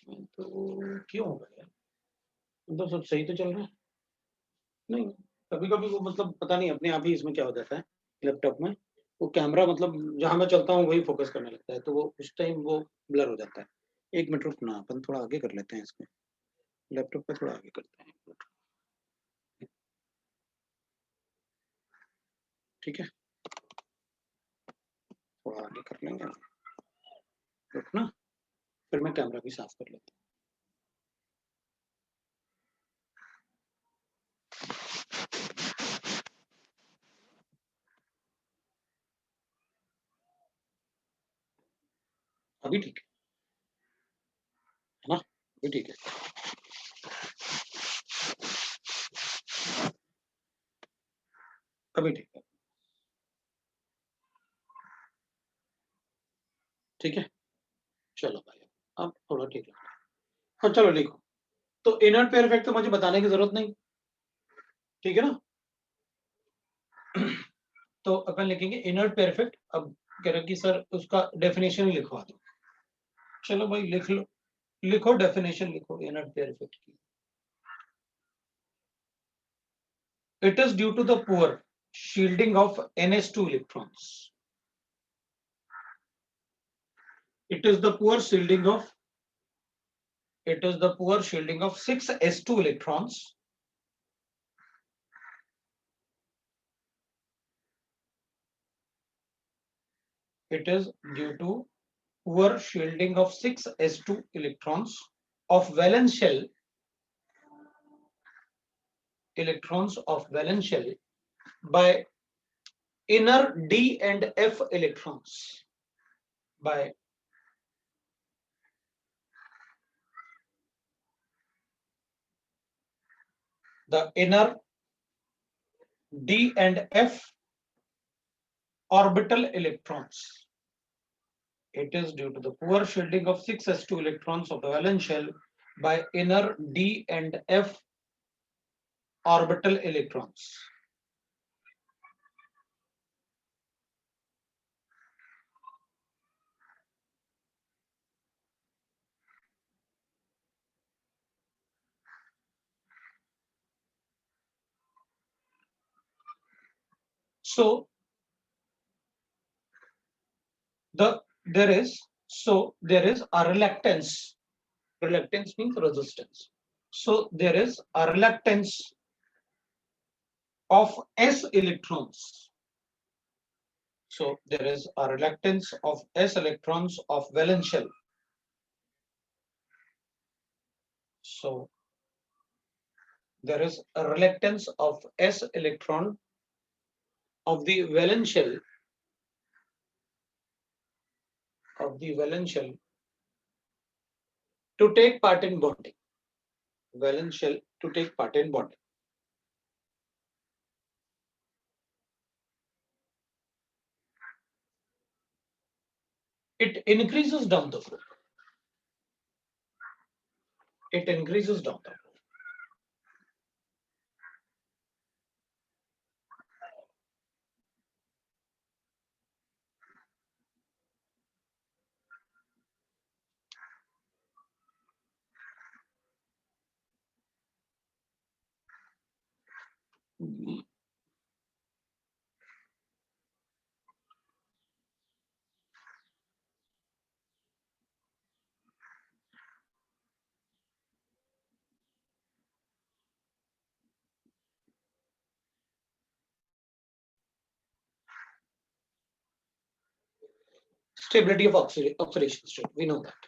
में तो क्यों होगा यार, मतलब सब सही तो चल रहा है। नहीं, कभी कभी वो मतलब पता नहीं अपने आप ही इसमें क्या हो जाता है लैपटॉप में, वो कैमरा मतलब जहां मैं चलता हूँ वही फोकस करने लगता है, तो वो उस टाइम वो ब्लर हो जाता है। एक मिनट रुकना, अपन थोड़ा आगे कर लेते हैं इसमें, लैपटॉप पे थोड़ा आगे करते हैं, ठीक है, थोड़ा आगे कर लेंगे, रुकना, फिर मैं कैमरा भी साफ कर लेता हूँ। अभी ठीक है ना, अभी ठीक है। अभी ठीक है, ठीक है, चलो भाई अब थोड़ा ठीक है। हाँ चलो लिखो, तो इनर्ट पेयर इफेक्ट तो मुझे बताने की जरूरत नहीं, ठीक है ना। तो अपन लिखेंगे इनर्ट पेयर इफेक्ट, अब कह रहे कि सर उसका डेफिनेशन ही लिखवा दो, चलो भाई लिख लो, लिखो डेफिनेशन लिखो इनर्ट पेयर इफेक्ट की। It is due to the poor shielding of NS2 electrons. It is the poor shielding of 6 S2 electrons it is due to poor shielding of 6 S2 electrons of valence shell by inner D and F electrons, by the inner D and F orbital electrons. It is due to the poor shielding of 6 S2 electrons of the valence shell by inner D and F orbital electrons. So there is a reluctance. Reluctance means resistance. So there is a reluctance of S electrons. So there is a reluctance of S electrons of valence shell. So there is a reluctance of S electron of the valence shell to take part in bonding. Valence shell to take part in bonding. It increases down the group. It increases down the group. Stability of oxidation state, we know that.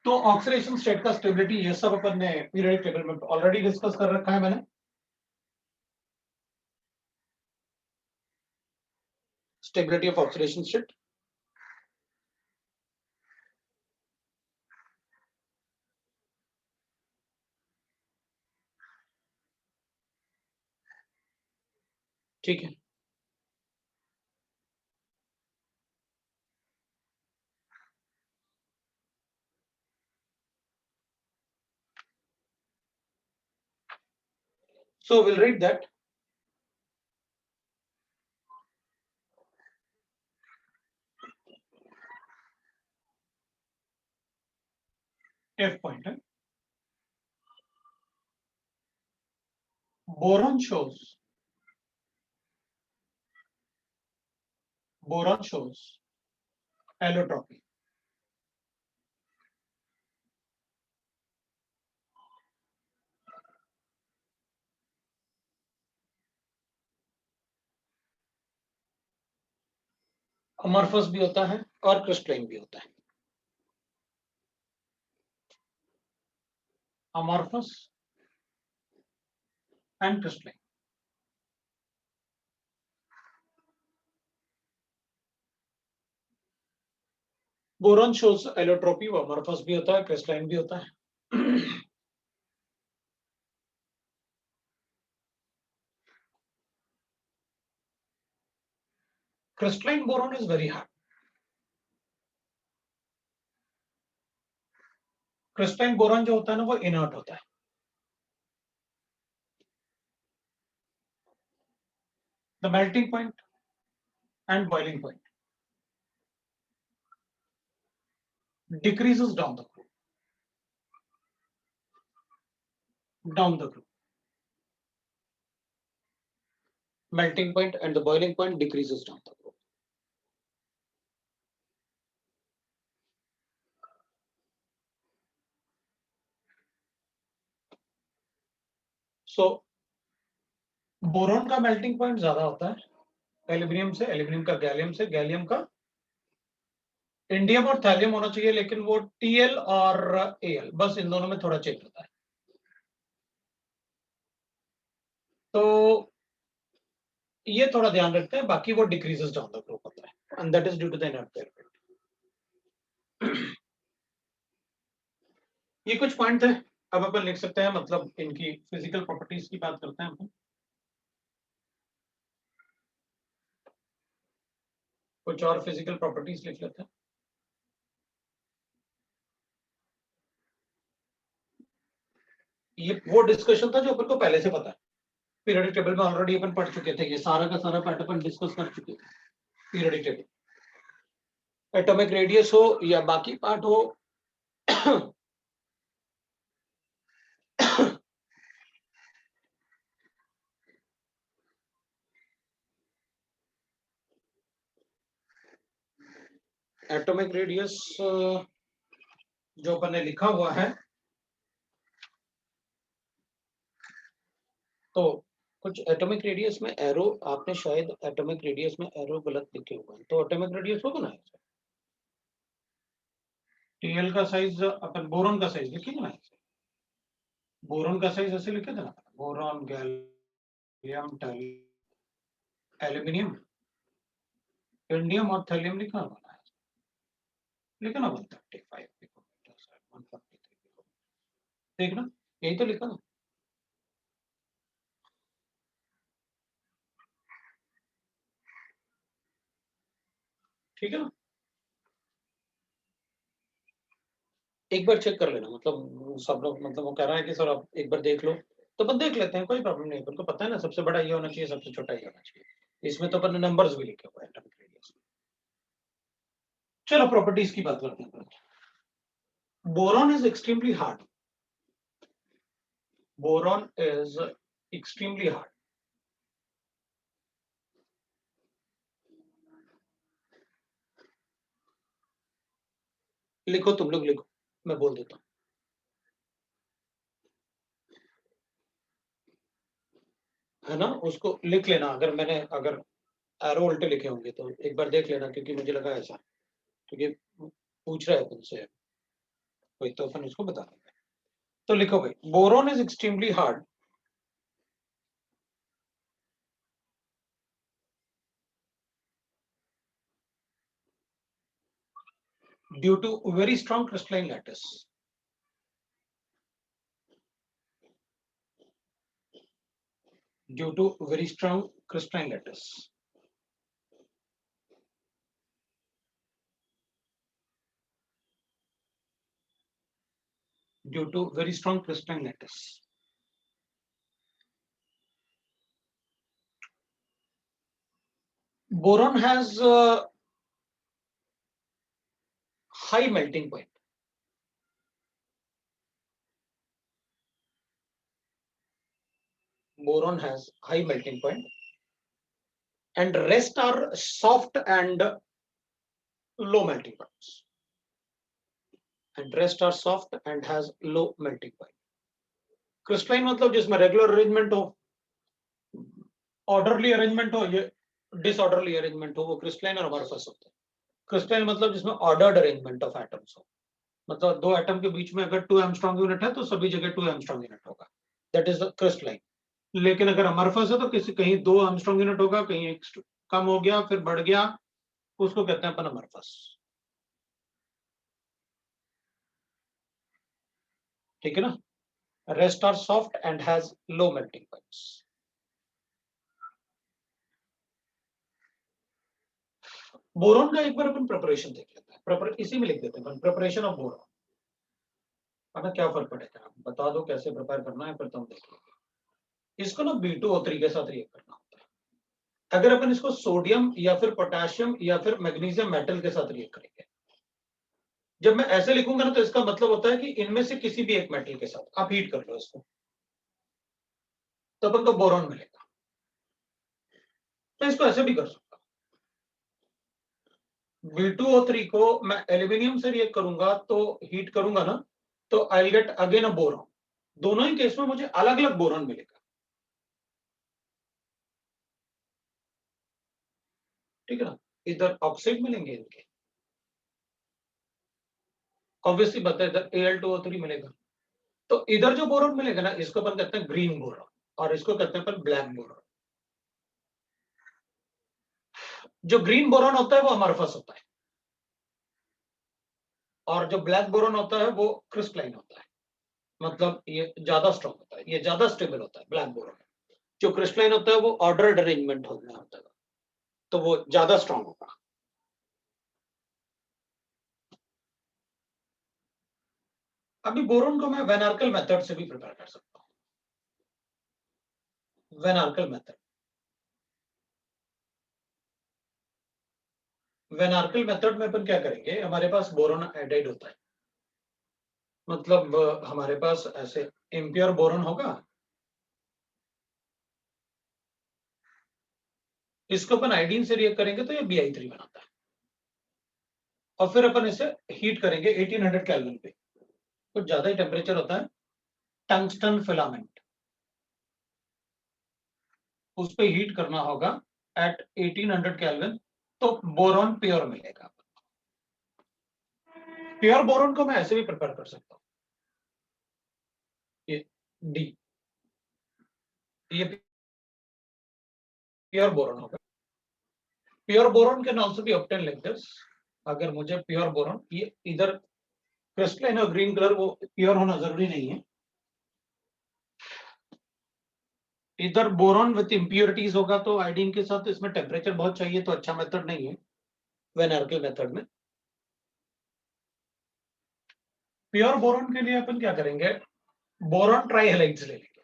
तो oxidation state का stability ये सब अपन ने periodic table में already discuss कर रखा है मैंने. Stability of oxidation state. ठीक है. So we'll read that. F point. Boron shows allotropy. Amorphous भी होता है और क्रिस्टलाइन भी होता है. Amorphous and crystalline. Boron shows allotropy, वो अमॉर्फस भी होता है, क्रिस्टलाइन भी होता है. Crystalline boron is very hard. Crystalline boron जो होता है ना वो इनर्ट होता है. The melting point and boiling point decreases down the group. Melting point and the boiling point decreases down the group. So boron का मेल्टिंग पॉइंट ज्यादा होता है एल्यूमिनियम से, एल्यूमिनियम का गैलियम से, गैलियम का इंडियम और थैलियम होना चाहिए, लेकिन वो टीएल और एएल, बस इन दोनों में थोड़ा चेंज होता है. तो ये थोड़ा ध्यान रखते हैं, बाकी वो डिक्रीजेस डाउन द ग्रुप होता है, and that is due to the inert pair. ये कुछ पॉइंट है, अब अपन लिख सकते हैं, मतलब इनकी फिजिकल प्रॉपर्टीज की बात करते हैं अपन. कुछ और फिजिकल प्रॉपर्टीज लिख लेते हैं. ये वो डिस्कशन था जो अपन को पहले से पता है, पीरियोडिक टेबल में ऑलरेडी अपन पढ़ चुके थे, ये सारा का सारा पार्ट अपन डिस्कस कर चुके थे. पीरियोडिक टेबल, एटॉमिक रेडियस हो या बाकी पार्ट हो, एटॉमिक रेडियस जो अपन ने लिखा हुआ है, तो कुछ एटॉमिक रेडियस में एरो आपने शायद एटॉमिक रेडियस में एरो गलत लिखे हुए हैं, तो एटॉमिक रेडियस होगा ना ऐसे। टीएल का साइज अपन बोरॉन का साइज लिखेंगे ना ऐसे, बोरॉन का साइज ऐसे लिखे थे ना, बोरॉन गैलियम एल्यूमिनियम इंडियम और थैलियम लिखा हुआ है, लिखा ना 135 पिकोमीटर 143 देखना यही तो लिखा ना। ठीक है ना, एक बार चेक कर लेना, मतलब सब लोग मतलब वो कह रहा है कि सर आप एक बार देख लो, तो अपन देख लेते हैं, कोई प्रॉब्लम नहीं है, अपन को पता है ना सबसे बड़ा ये होना चाहिए, सबसे छोटा ये होना चाहिए, इसमें तो अपन ने नंबर्स भी लिखे हुए हैं एटॉमिक रेडियस में। चलो प्रॉपर्टीज की बात करते हैं। Boron is extremely hard, boron is extremely hard, लिखो तुम लोग लिखो, मैं बोल देता हूँ। है ना, उसको लिख लेना, अगर मैंने अगर एरो उल्टे लिखे होंगे तो एक बार देख लेना, क्योंकि मुझे लगा ऐसा, क्योंकि पूछ रहा है तुमसे कोई, तो अपन उसको बता देंगे। तो लिखो भाई, boron is extremely hard due to very strong crystalline lattice. Due to very strong crystalline lattice. Due to very strong crystalline lattice. Boron has a high melting point. Boron has high melting point, and rest are soft and low melting points. And rest are soft and has low melting point. Crystalline मतलब जिसमें regular arrangement हो, orderly arrangement हो, ये disorderly arrangement हो, वो crystalline और amorphous होते हैं। क्रिस्टलाइन मतलब जिसमें ऑर्डर्ड अरेंजमेंट ऑफ एटम्स हो, मतलब दो एटम के बीच में अगर 2 एंगस्ट्रॉम यूनिट है तो सभी जगह 2 एंगस्ट्रॉम यूनिट होगा, दैट इज द क्रिस्टलाइन। लेकिन अगर अमॉर्फस है तो किसी कहीं 2 एंगस्ट्रॉम यूनिट होगा, कहीं एक कम हो गया फिर बढ़ गया, उसको कहते हैं अपन अमॉर्फस। ठीक है ना, rest are soft and has low melting points. Boron का एक बार अपन प्रिपरेशन देख लेते हैं, इसी में लिख देते हैं प्रिपरेशन ऑफ बोरॉन। अब क्या फर्क पड़ेगा, बता दो कैसे प्रिपेयर करना है, फिर तुम देख लेंगे। इसको ना B2O3 के साथ रिएक्ट करना होता है। अगर अपन इसको सोडियम या फिर पोटेशियम या फिर मैग्नीशियम मेटल के साथ रिएक्ट करेंगे, जब मैं ऐसे लिखूंगा ना तो इसका मतलब होता है कि इनमें से किसी भी एक मेटल के साथ आप हीट कर लो इसको, तो अपन को बोरॉन मिलेगा। तो इसको ऐसे भी कर सकता हूं, B2O3 को मैं एल्यूमिनियम से रिएक्ट करूंगा तो हीट करूंगा ना, तो I will get again a boron. दोनों ही केस में मुझे अलग अलग बोरॉन मिलेगा। ठीक है ना, इधर ऑक्साइड मिलेंगे इनके, ऑब्वियसली बता, इधर Al2O3 मिलेगा। तो इधर जो बोरॉन मिलेगा ना, इसको अपन कहते हैं ग्रीन बोरॉन, और इसको कहते हैं अपन ब्लैक बोरॉन। जो ग्रीन बोरॉन होता है वो अमॉर्फस होता है, और जो ब्लैक बोरॉन होता है वो क्रिस्टलाइन होता है, मतलब ये ज्यादा स्ट्रॉन्ग होता है, ये ज्यादा स्टेबल होता है ब्लैक बोरॉन। जो क्रिस्टलाइन होता है वो ऑर्डर्ड अरेंजमेंट होता है, तो वो ज्यादा स्ट्रॉन्ग होगा। अभी बोरॉन को मैं वैन आर्कल मेथड से भी प्रिपेयर कर सकता हूँ। वैन आर्कल मेथड, वैन आर्कल मेथड में अपन क्या करेंगे, हमारे पास बोरॉन एडाइड होता है, मतलब हमारे पास ऐसे इम्प्योर बोरॉन होगा, इसको अपन आयोडीन से रिएक्ट करेंगे तो ये Bi3 बनाता है, और फिर अपन इसे हीट करेंगे 1800 केल्विन पे, कुछ ज्यादा ही टेम्परेचर होता है। टंगस्टन फिलामेंट, उस पे हीट करना होगा एट 1800 केल्विन, तो बोरॉन प्योर मिलेगा। प्योर बोरॉन को मैं ऐसे भी प्रिपेयर कर सकता हूं, ये डी, ये प्योर बोरॉन होगा। Pure boron can also be obtain like this. अगर मुझे प्योर बोरॉन, ये इधर क्रिस्टलाइन और ग्रीन कलर वो प्योर होना जरूरी नहीं है, इधर बोरॉन विथ इंप्योरिटीज होगा तो आयोडीन के साथ इसमें टेम्परेचर बहुत चाहिए, तो अच्छा मेथड नहीं है वेन एर्किल मेथड में। प्योर बोरॉन के लिए अपन क्या करेंगे, बोरॉन ट्राइहैलाइड्स ले लेंगे,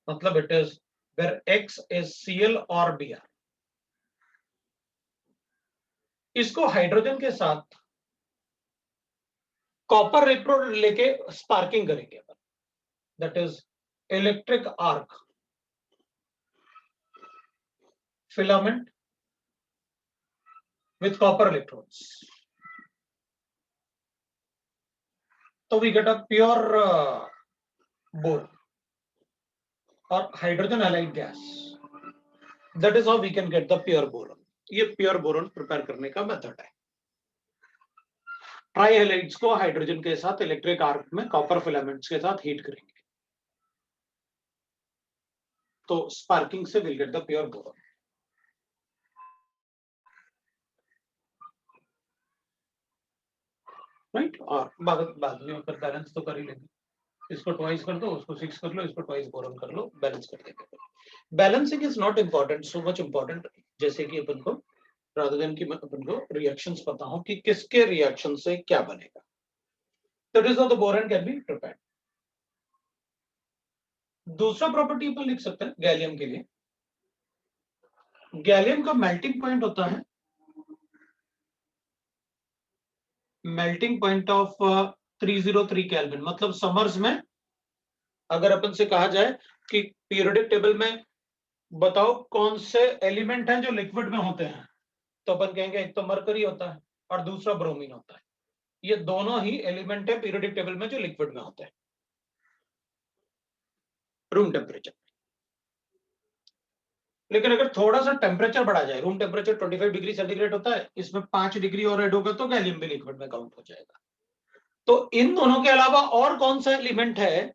मतलब it is where X is Cl और Br। इसको हाइड्रोजन के साथ कॉपर इलेक्ट्रोड लेके स्पार्किंग करेंगे अपन, that is electric arc filament with copper electrodes, so we get a pure boron or hydrogen halide gas, that is how we can get the pure boron। ये pure boron prepare करने का method है। ट्राइहैलाइड्स को hydrogen के साथ electric arc में copper filaments के साथ हीट करेंगे, तो स्पार्किंग से will get the pure boron. Right, और बाद में ऊपर बैलेंस तो कर ही लेंगे, इसको ट्वाइस कर दो, उसको 6 कर लो, इसको ट्वाइस बोरॉन कर लो, बैलेंस कर देंगे। Balancing is not important, so much important जैसे कि अपन को रादर देन की अपन को रिएक्शंस पता हो कि किसके रिएक्शन से क्या बनेगा। That is how the boron can be prepared. दूसरा प्रॉपर्टी अपन लिख सकते हैं गैलियम के लिए। गैलियम का मेल्टिंग पॉइंट होता है मेल्टिंग पॉइंट ऑफ 303 केल्विन, मतलब समर्स में अगर अपन से कहा जाए कि पीरियोडिक टेबल में बताओ कौन से एलिमेंट हैं जो लिक्विड में होते हैं, तो अपन कहेंगे एक तो मरकरी होता है और दूसरा ब्रोमीन होता है। ये दोनों ही एलिमेंट है पीरियोडिक टेबल में जो लिक्विड में होते हैं रूम टेम्परेचर। लेकिन अगर थोड़ा सा टेम्परेचर बढ़ा जाए, रूम टेम्परेचर 25 डिग्री सेंटीग्रेड होता है, इसमें 5 डिग्री और ऐड होगा तो गैलियम भी लिक्विड में काउंट हो जाएगा। तो इन दोनों के अलावा और कौन सा एलिमेंट है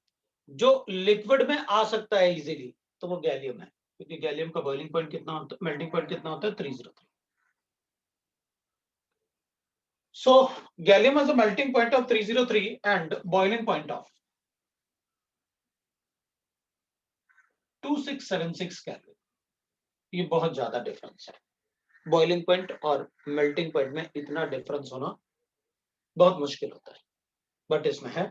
जो लिक्विड में आ सकता है इजीली, तो वो गैलियम है, क्योंकि गैलियम का बॉइलिंग पॉइंट कितना होता है, मेल्टिंग पॉइंट कितना होता है, 303। So gallium has a melting point of 303 and boiling point of 2676 kelvin. ये बहुत ज्यादा डिफरेंस है, बॉइलिंग पॉइंट और मेल्टिंग पॉइंट में इतना डिफरेंस होना बहुत मुश्किल होता है, बट इसमें है।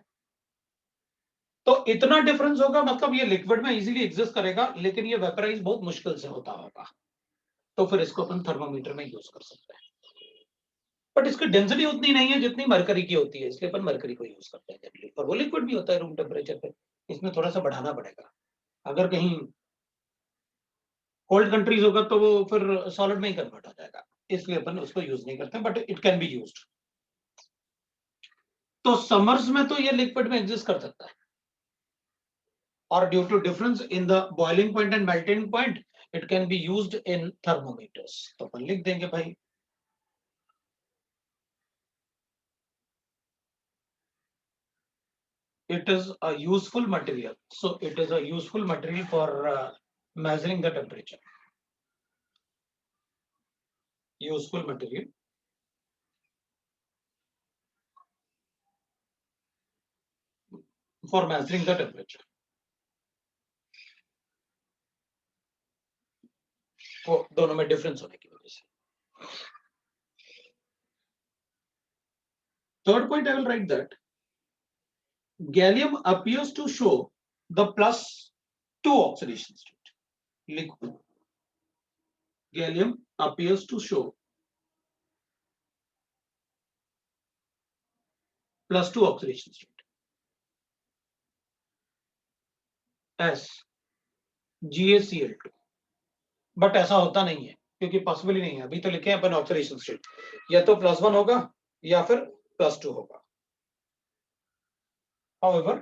तो इतना डिफरेंस होगा मतलब ये लिक्विड में इजीली एग्जिस्ट करेगा, लेकिन ये वेपराइज बहुत मुश्किल से होता होगा, तो फिर इसको अपन थर्मोमीटर में यूज कर सकते हैं। बट इसकी डेंसिटी उतनी नहीं है जितनी मरकरी की होती है, इसलिए अपन मरकरी को यूज करते हैं जनरली, और वो लिक्विड भी होता है रूम टेम्परेचर पे, इसमें थोड़ा सा बढ़ाना पड़ेगा। अगर कहीं कोल्ड कंट्रीज होगा तो वो फिर सॉलिड में ही कन्वर्ट हो जाएगा, इसलिए अपन उसको यूज नहीं करते, but it can be used. तो समर्स में तो ये लिक्विड में एग्जिस्ट कर सकता है, और due to difference in the boiling point and melting point it can be used in thermometers. तो अपन लिख देंगे भाई it is a useful material, so it is a useful material for measuring the temperature, useful material for measuring the temperature। वो दोनों में difference होने की वजह से। Third point I will write that gallium appears to show the +2 oxidation state, liquid gallium appears to show +2 oxidation state as GaCl2, but ऐसा होता नहीं है क्योंकि पॉसिबल ही नहीं है, अभी तो लिखे हैं अपन ऑक्सीडेशन स्टेट, या तो +1 होगा या फिर +2 होगा। However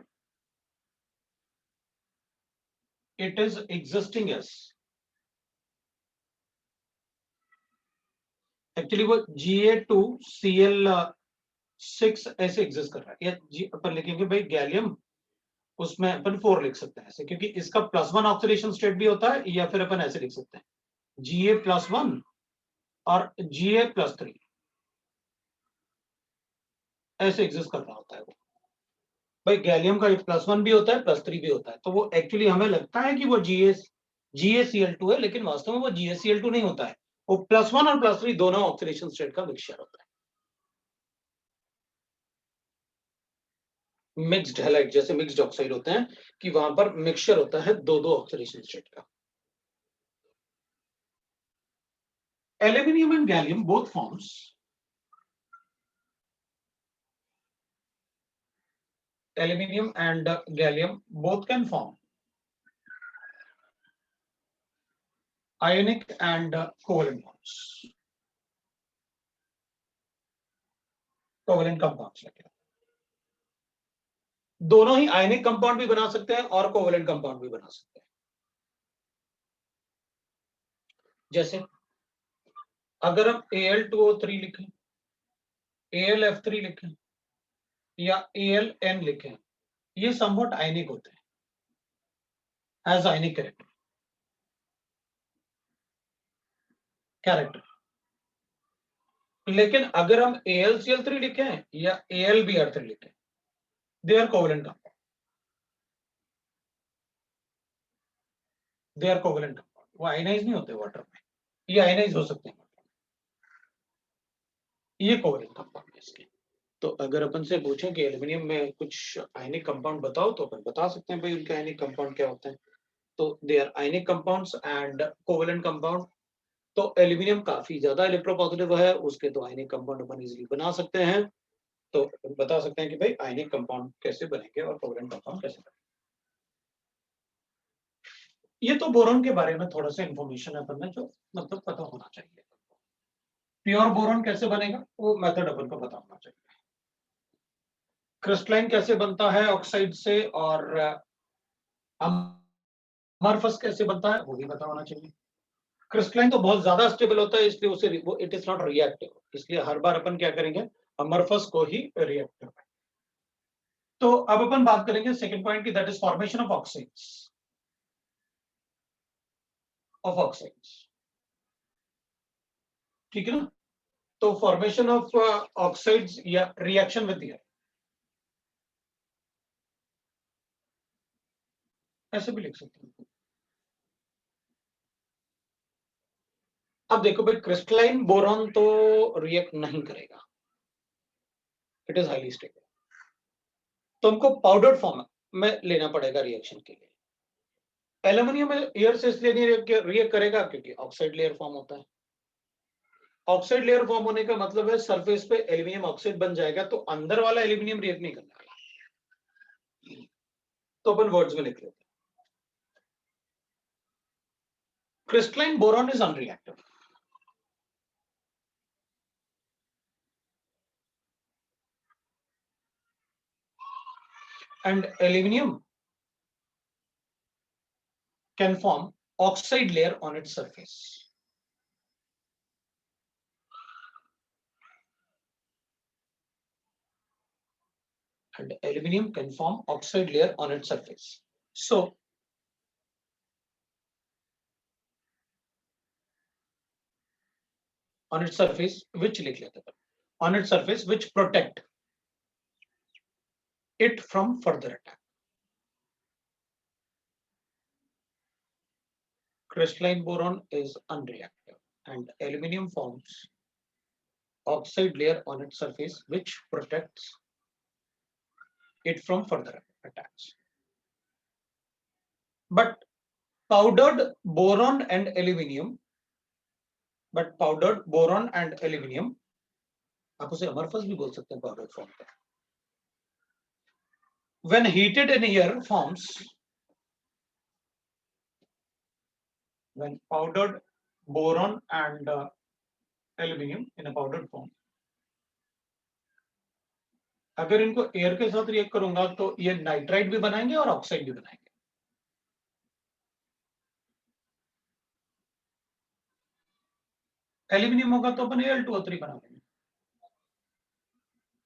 it is existing as, actually वो Ga2Cl6 ऐसे एग्जिस्ट कर रहा है, या अपन लिखेंगे भाई गैलियम, उसमें अपन 4 लिख सकते हैं ऐसे, क्योंकि इसका +1 ऑक्सीडेशन स्टेट भी होता है, या फिर अपन ऐसे लिख सकते हैं Ga+1 और Ga+3 ऐसे एग्जिस्ट कर रहा होता है वो। भाई गैलियम का +1 भी होता है, +3 भी होता है, तो वो एक्चुअली हमें लगता है कि वो GaCl2 है, लेकिन वास्तव में वो GaCl2 नहीं होता है, वो +1 और +3 दोनों ऑक्सीडेशन स्टेट का मिक्सचर होता है। मिक्स्ड हैलाइड जैसे मिक्स्ड ऑक्साइड होते हैं, कि वहां पर मिक्सचर होता है दो ऑक्सीडेशन स्टेट का। Aluminium and gallium both forms aluminium and gallium both can form ionic and covalent bonds, covalent compounds लगे। दोनों ही आयनिक कंपाउंड भी बना सकते हैं और कोवेलेंट कंपाउंड भी बना सकते हैं। जैसे अगर हम Al2O3 लिखें, AlF3 लिखें या AlN लिखें, ये समवट आयनिक होते हैं एज आयनिक कैरेक्टर। लेकिन अगर हम AlCl3 लिखें या AlBr3 लिखें, they are covalent compound, they are covalent compound, वो आयनाइज नहीं होते वाटर में, ये आयनाइज हो सकते हैं, ये कोवेलेंट कंपाउंड है इसके। तो अगर अपन से पूछें कि एल्यूमिनियम में कुछ आयनिक कंपाउंड बताओ, तो अपन बता सकते हैं भाई उनके आयनिक कंपाउंड क्या होते हैं। तो they are ionic compounds and covalent compound. तो एल्यूमिनियम काफी ज्यादा इलेक्ट्रोपॉजिटिव है, उसके तो आयनिक कंपाउंड अपन इजीली बना सकते हैं। तो अपन बता सकते हैं कि भाई आयनिक कंपाउंड कैसे बनेंगे और कोवेलेंट कंपाउंड कैसे बनेंगे। ये तो बोरॉन के बारे में थोड़ा सा इंफॉर्मेशन है अपन में, जो मतलब पता होना चाहिए। प्योर बोरॉन कैसे बनेगा वो मेथड अपन को पता होना चाहिए। क्रिस्टलाइन कैसे बनता है ऑक्साइड से, और अमरफस कैसे बनता है वो भी पता होना चाहिए। क्रिस्टलाइन तो बहुत ज्यादा स्टेबल होता है, इसलिए उसे वो इट इज नॉट रिएक्टिव, इसलिए हर बार अपन क्या करेंगे, अमरफस को ही रिएक्ट करेंगे। तो अब अपन बात करेंगे सेकंड पॉइंट की, that is formation of oxides. ठीक है ना। तो फॉर्मेशन ऑफ ऑक्साइड्स या रिएक्शन विद एयर, ऐसे भी लिख सकते हैं। अब देखो भाई, क्रिस्टलाइन बोरॉन तो रिएक्ट नहीं करेगा, इट इज हाईली स्टेबल, तो हमको पाउडर्ड फॉर्म में लेना पड़ेगा रिएक्शन के लिए। एल्यूमिनियम एयर से इसलिए नहीं रिएक्ट करेगा क्योंकि ऑक्साइड लेयर फॉर्म होता है। ऑक्साइड लेयर फॉर्म होने का मतलब है सरफेस पे एल्यूमिनियम ऑक्साइड बन जाएगा, तो अंदर वाला एल्यूमिनियम रिएक्ट नहीं करने वाला। तो अपन वर्ड्स में लिख लेते हैं, crystalline boron is unreactive, and aluminium can form oxide layer on its surface. And aluminium can form oxide layer on its surface. So on its surface, which लिख लेते हैं, on its surface which protect it from further attack. Crystalline boron is unreactive, and aluminium forms oxide layer on its surface which protects it from further attacks. But powdered boron and aluminium, आप उसे amorphous भी बोल सकते हैं powdered form पे, when heated in air forms, when powdered boron and aluminium in a powdered form, अगर इनको air के साथ रिएक्ट करूंगा तो ये नाइट्राइड भी बनाएंगे और ऑक्साइड भी बनाएंगे। एल्यूमिनियम होगा तो अपन Al2O3 बना लेंगे,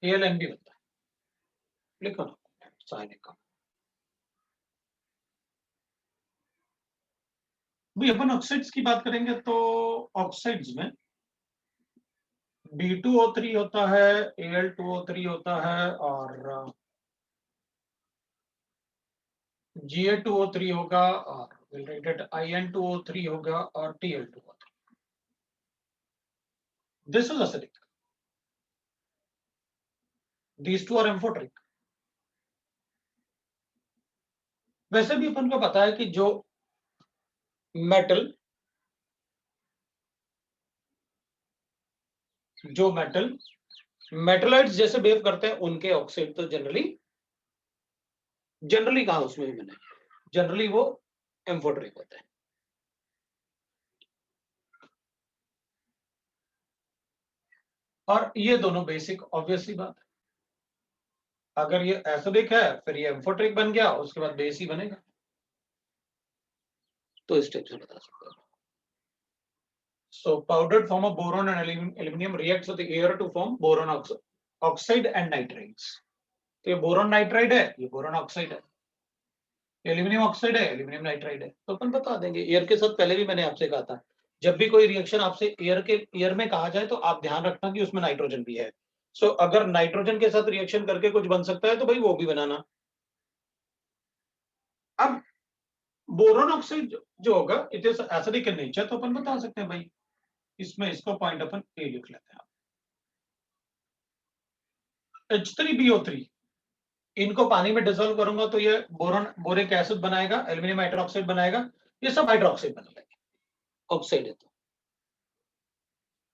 AlNB बनता है, लिखो ना साइन का। भाई अपन ऑक्साइड्स की बात करेंगे तो ऑक्साइड्स में B2O3 होता है, Al2O3 होता है और Ga2O3 होगा और we'll write it In2O3 होगा और Tl2O3. This is acidic. These two are amphoteric. वैसे भी अपन को पता है कि जो मेटलाइट्स जैसे बिहेव करते हैं उनके ऑक्साइड तो जनरली कहा उसमें भी मैंने जनरली वो एम्फोटेरिक होते हैं। और ये दोनों बेसिक ऑब्वियसली बात है, अगर ये एसिडिक है फिर ये एम्फोटेरिक बन गया, उसके बाद बेस ही बनेगा, तो इस टाइप से बता सकते हैं। So powdered form of boron and aluminum reacts with the air to form boron oxide and nitrides. तो ये बोरॉन नाइट्राइड है, ये बोरॉन ऑक्साइड है, एल्यूमिनियम ऑक्साइड है, एल्यूमिनियम नाइट्राइड है, तो अपन बता देंगे। एयर के साथ पहले भी मैंने आपसे कहा था, जब भी कोई रिएक्शन आपसे एयर में कहा जाए तो आप ध्यान रखना कि उसमें नाइट्रोजन भी है। सो अगर नाइट्रोजन के साथ रिएक्शन करके कुछ बन सकता है तो भाई वो भी बनाना। अब बोरॉन ऑक्साइड जो होगा it is acidic in nature, तो अपन बता सकते हैं भाई इसमें इसको पॉइंट अपन ए लिख लेते हैं। H3BO3 इनको पानी में डिसॉल्व करूंगा तो ये बोरिक एसिड बनाएगा, एल्यूमिनियम हाइड्रोक्साइड बनाएगा, ये सब हाइड्रोक्साइड बना लेंगे, ऑक्साइड है। तो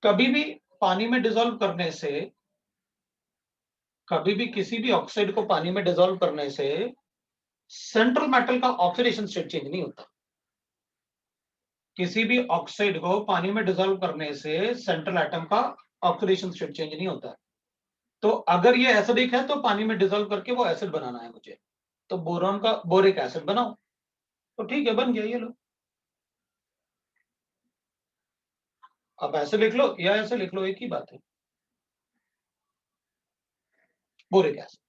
कभी भी पानी में डिसॉल्व करने से, कभी भी किसी भी ऑक्साइड को पानी में डिसॉल्व करने से सेंट्रल मेटल का ऑक्सीडेशन स्टेट चेंज नहीं होता। किसी भी ऑक्साइड को पानी में डिसॉल्व करने से सेंट्रल एटम का ऑक्सीडेशन स्टेट चेंज नहीं होता। तो अगर ये एसिडिक है तो पानी में डिसॉल्व करके वो एसिड बनाना है मुझे, तो बोरॉन का बोरिक एसिड बनाओ, तो ठीक है बन गया ये लो। अब ऐसे लिख लो या ऐसे लिख लो, एक ही बात है, बोरिक एसिड।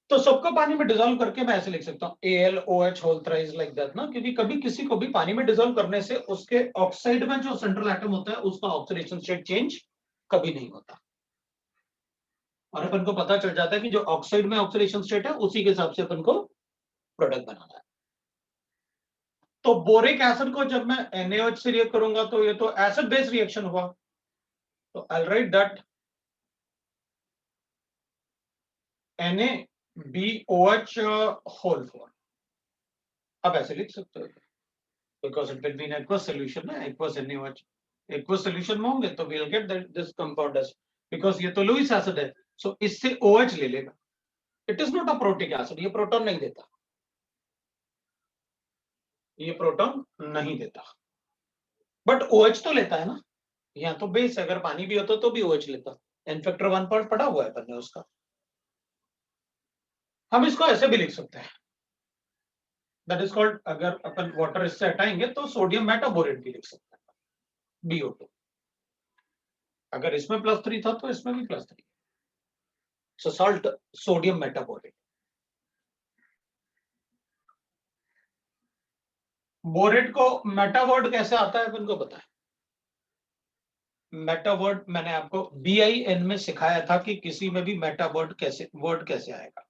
तो सबको पानी में डिसॉल्व करके मैं ऐसे लिख सकता हूँ AlOH whole thrice like that ना, क्योंकि कभी किसी को भी पानी में डिसॉल्व करने से उसके ऑक्साइड में जो सेंट्रल एटम होता है उसका ऑक्सीडेशन स्टेट चेंज कभी नहीं होता। और अपन को पता चल जाता है कि जो ऑक्साइड में ऑक्सीडेशन स्टेट है उसी के हिसाब से अपन को प्रोडक्ट बनाना है। तो बोरिक एसिड को जब मैं NaOH से रिएक्ट करूंगा तो ये तो एसिड बेस रिएक्शन हुआ, तो I write that NaBOH whole 4। अब ऐसे लिख सकते हो because it will be in aqueous solution ना, एक्वस NaOH एक्वस सॉल्यूशन में होंगे तो we will get this compound as, because ये तो लुईस एसिड है, सो इससे OH ले लेगा। It is not a protic acid, ये प्रोटॉन नहीं देता, ये प्रोटॉन नहीं देता, बट OH तो लेता है ना, यहाँ तो बेस है, अगर पानी भी होता तो भी OH लेता। इनफैक्टर 1 पार्ट पड़ा हुआ है अपन ने उसका। हम इसको ऐसे भी लिख सकते हैं, दैट इज कॉल्ड, अगर अपन वाटर इससे हटाएंगे तो सोडियम मेटाबोरेट भी लिख सकते हैं, BO2। अगर इसमें +3 था तो इसमें भी +3, सो सॉल्ट सोडियम मेटाबोरेट। बोरेट को मेटावर्ड कैसे आता है अपन को पता है, मेटावर्ड मैंने आपको BIN में सिखाया था कि किसी में भी मेटावर्ड कैसे आएगा,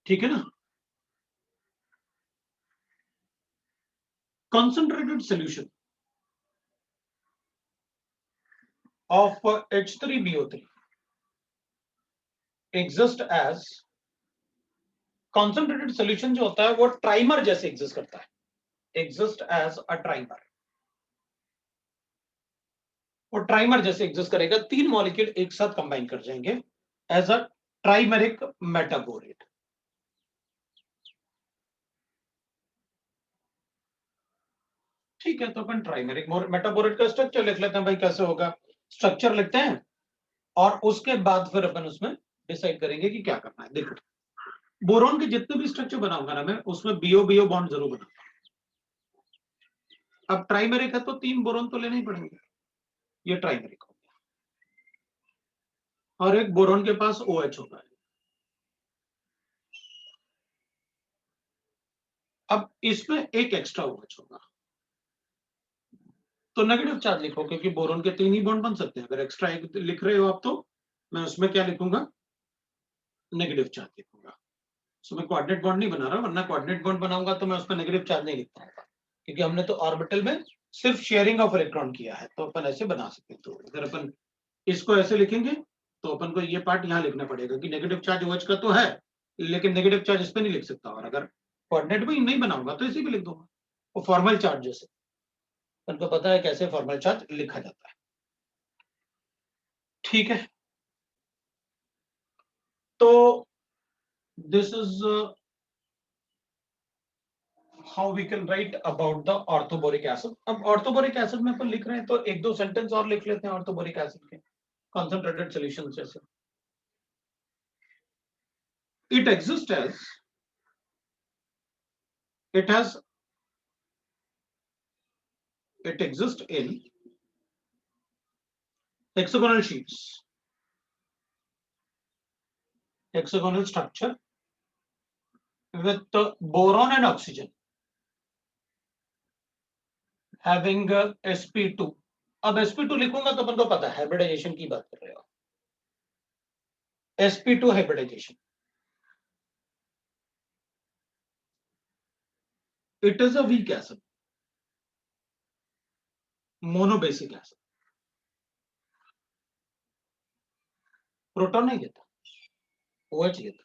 ठीक है ना। concentrated solution of H3BO3 exist as, concentrated solution जो होता है वो ट्राइमर जैसे एग्जिस्ट करता है, exist as a trimer, वो ट्राइमर जैसे एग्जिस्ट करेगा, 3 मॉलिक्यूल एक साथ कंबाइन कर जाएंगे एज अ ट्राइमेरिक मेटाबोरेट। ठीक है, तो अपन ट्राइमेरिक मेटाबोरेट का स्ट्रक्चर लिख लेते हैं भाई, कैसे होगा स्ट्रक्चर लिखते हैं और उसके बाद फिर अपन उसमें डिसाइड करेंगे कि क्या करना है। देखो बोरॉन के जितने भी स्ट्रक्चर बनाऊंगा ना मैं, उसमें BO-BO बॉन्ड जरूर बनाऊंगा, अब ट्राइमेरिक है तो 3 बोरॉन तो लेने ही पड़ेंगे, ये ट्राइमेरिक हो गया, और एक बोरॉन के पास OH होगा। अब इसमें एक एक्स्ट्रा OH होगा, तो नेगेटिव चार्ज लिखो, क्योंकि बोरॉन के 3 ही बॉन्ड बन सकते हैं। अगर एक्स्ट्रा एक लिख रहे हो आप तो मैं उसमें क्या लिखूंगा, नेगेटिव चार्ज लिखूंगा। सो मैं कोऑर्डिनेट बॉन्ड नहीं बना रहा, वरना कोऑर्डिनेट बॉन्ड बनाऊंगा तो मैं उसमें नेगेटिव चार्ज नहीं लिख पाऊंगा, क्योंकि हमने तो ऑर्बिटल में सिर्फ शेयरिंग ऑफ इलेक्ट्रॉन किया है, तो अपन ऐसे बना सकते हैं। तो अगर अपन इसको ऐसे लिखेंगे तो अपन को ये पार्ट यहाँ लिखना पड़ेगा कि नेगेटिव चार्ज OH का तो है, लेकिन नेगेटिव चार्ज इस पे नहीं लिख सकता, और अगर कोऑर्डिनेट भी नहीं बनाऊंगा तो इसी पे लिख दूंगा, वो फॉर्मल चार्ज जैसे अपन को पता है कैसे फॉर्मल चार्ज लिखा जाता है। ठीक है, तो this is how we can write about the orthoboric acid. अब ऑर्थोबोरिक एसिड में अपन लिख रहे हैं तो एक दो सेंटेंस और लिख लेते हैं ऑर्थोबोरिक एसिड के concentrated solutions जैसे। It exists as, it exists in hexagonal sheets, hexagonal structure with boron and oxygen having sp2। अब sp2 लिखूंगा तो अपन को पता है हाइब्रिडाइजेशन की बात कर रहे हो, sp2 hybridisation. It is a weak acid, monobasic acid, proton नहीं देता, OH देता,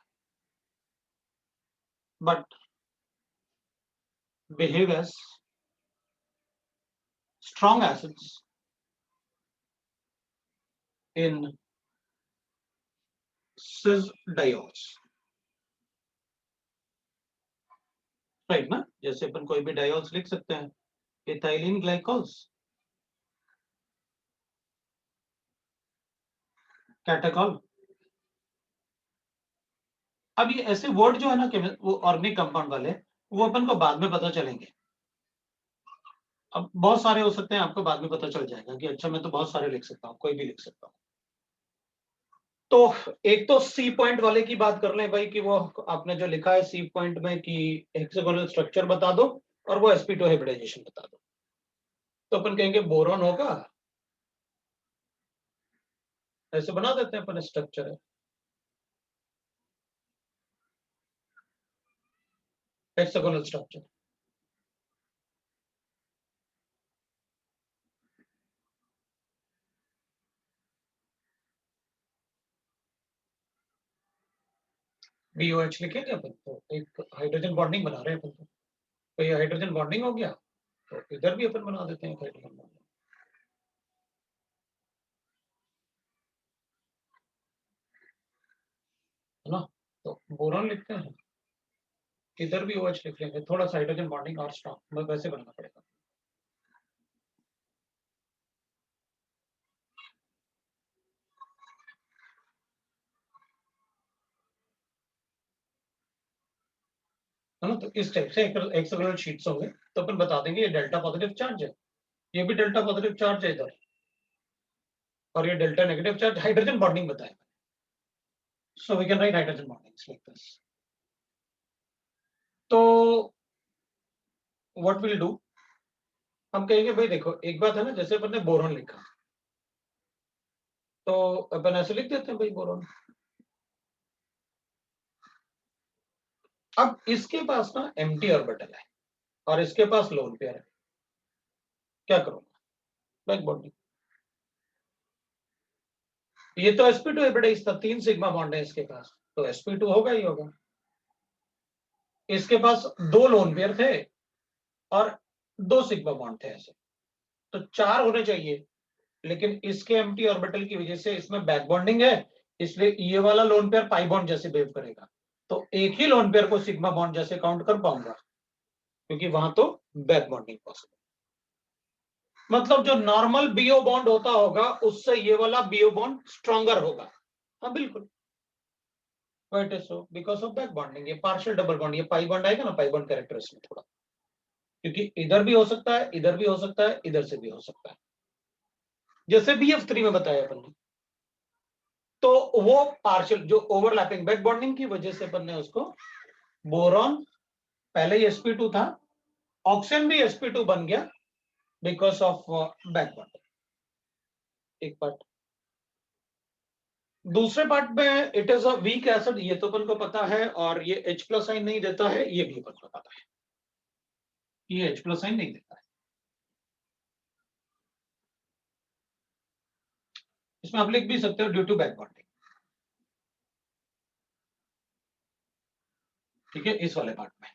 but behave as strong acids in cis diols, right ना। जैसे अपन कोई भी डायोल्स लिख सकते हैं, इथाइलिन ग्लाइकोल्स, कैटाकॉल। अब ये ऐसे वर्ड जो है ना वो ऑर्गेनिक कंपाउंड वाले, वो अपन को बाद में पता चलेंगे। अब बहुत सारे हो सकते हैं, आपको बाद में पता चल जाएगा कि अच्छा मैं तो बहुत सारे लिख सकता हूँ, कोई भी लिख सकता हूँ। तो एक तो सी पॉइंट वाले की बात कर लें भाई, कि वो आपने जो लिखा है सी पॉइंट में कि हेक्सागोनल स्ट्रक्चर बता दो और वो sp2 हाइब्रिडाइजेशन बता दो, तो अपन कहेंगे बोरॉन होगा, ऐसे बना देते हैं अपन स्ट्रक्चर है हेक्सागोनल स्ट्रक्चर। BOH लिखेंगे अपन, तो एक हाइड्रोजन बॉन्डिंग बना रहे हैं अपन, तो ये हाइड्रोजन बॉन्डिंग हो गया, तो इधर भी अपन बना देते हैं हाइड्रोजन बॉन्डिंग, है ना। तो बोरॉन लिखते हैं, इधर भी OH लिख लेंगे, थोड़ा सा हाइड्रोजन बॉन्डिंग और स्ट्रॉन्ग वैसे बनाना पड़ेगा। है ना, तो इस टाइप से हेक्सागोनल शीट्स होंगे, तो अपन बता देंगे ये डेल्टा पॉजिटिव चार्ज है, ये भी डेल्टा पॉजिटिव चार्ज है इधर, और ये delta negative charge, hydrogen bonding बताया। So we can write hydrogen bondings like this. तो व्हाट विल डू, हम कहेंगे भाई देखो एक बात है ना, जैसे अपन ने बोरॉन लिखा तो अपन ऐसे लिख देते हैं भाई बोरॉन। अब इसके पास ना एम्प्टी ऑर्बिटल है और इसके पास लोन पेयर है, क्या करूंगा, बैक बॉन्डिंग। ये तो sp2 हाइब्रिडाइज था, 3 सिग्मा बॉन्ड है इसके पास, तो sp2 होगा ही होगा। इसके पास 2 लोन पेयर थे और 2 सिग्मा बॉन्ड थे ऐसे, तो 4 होने चाहिए, लेकिन इसके एम्प्टी ऑर्बिटल की वजह से इसमें बैक बॉन्डिंग है, इसलिए ये वाला लोन पेयर पाई बॉन्ड जैसे बिहेव करेगा, तो एक ही लोन पेयर को सिग्मा बॉन्ड जैसे काउंट कर पाऊंगा, क्योंकि वहां तो बैक बॉन्डिंग पॉसिबल। मतलब जो नॉर्मल बीओ बॉन्ड होता होगा उससे ये वाला बीओ बॉन्ड स्ट्रॉन्गर होगा। हाँ बिल्कुल, Why it is so? Because of back bonding, ये पार्शियल डबल बॉन्ड, ये पाई बॉन्ड आएगा ना, पाई बॉन्ड कैरेक्टरिस्टिक में थोड़ा, क्योंकि इधर भी हो सकता है, इधर भी हो सकता है, इधर से भी हो सकता है, जैसे BF3 में बताया अपन ने। तो वो पार्शियल जो ओवरलैपिंग बैक बॉन्डिंग की वजह से अपन ने उसको बोरॉन, पहले ही sp2 था, ऑक्सीजन भी sp2 बन गया बिकॉज ऑफ बैक बॉन्डिंग, एक पार्ट। दूसरे पार्ट में it is a weak acid, ये तो अपन को पता है, और ये H+ साइन नहीं देता है, ये भी अपन को पता है, ये H+ साइन नहीं देता है। इसमें आप लिख भी सकते हो ड्यू टू बैक बॉन्डिंग, ठीक है, इस वाले पार्ट में।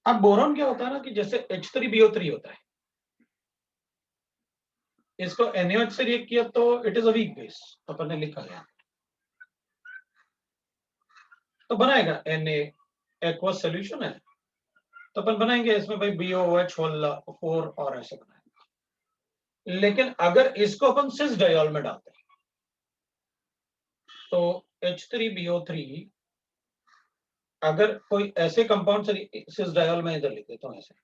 अब बोरॉन क्या होता है ना कि जैसे H3BO3 होता है, इसको NaOH से रिएक्ट किया तो it is a weak base, अपन ने लिखा है, तो बनाएगा Na, एक्वस सोल्यूशन है, तो अपन बनाएंगे इसमें भाई BOOH होल 4 और ऐसे बनाएंगे। लेकिन अगर इसको अपन सिस डायोल में डालते हैं तो H3BO3, अगर कोई ऐसे कंपाउंड से सिस डायोल में इधर लिख देता हूं ऐसे,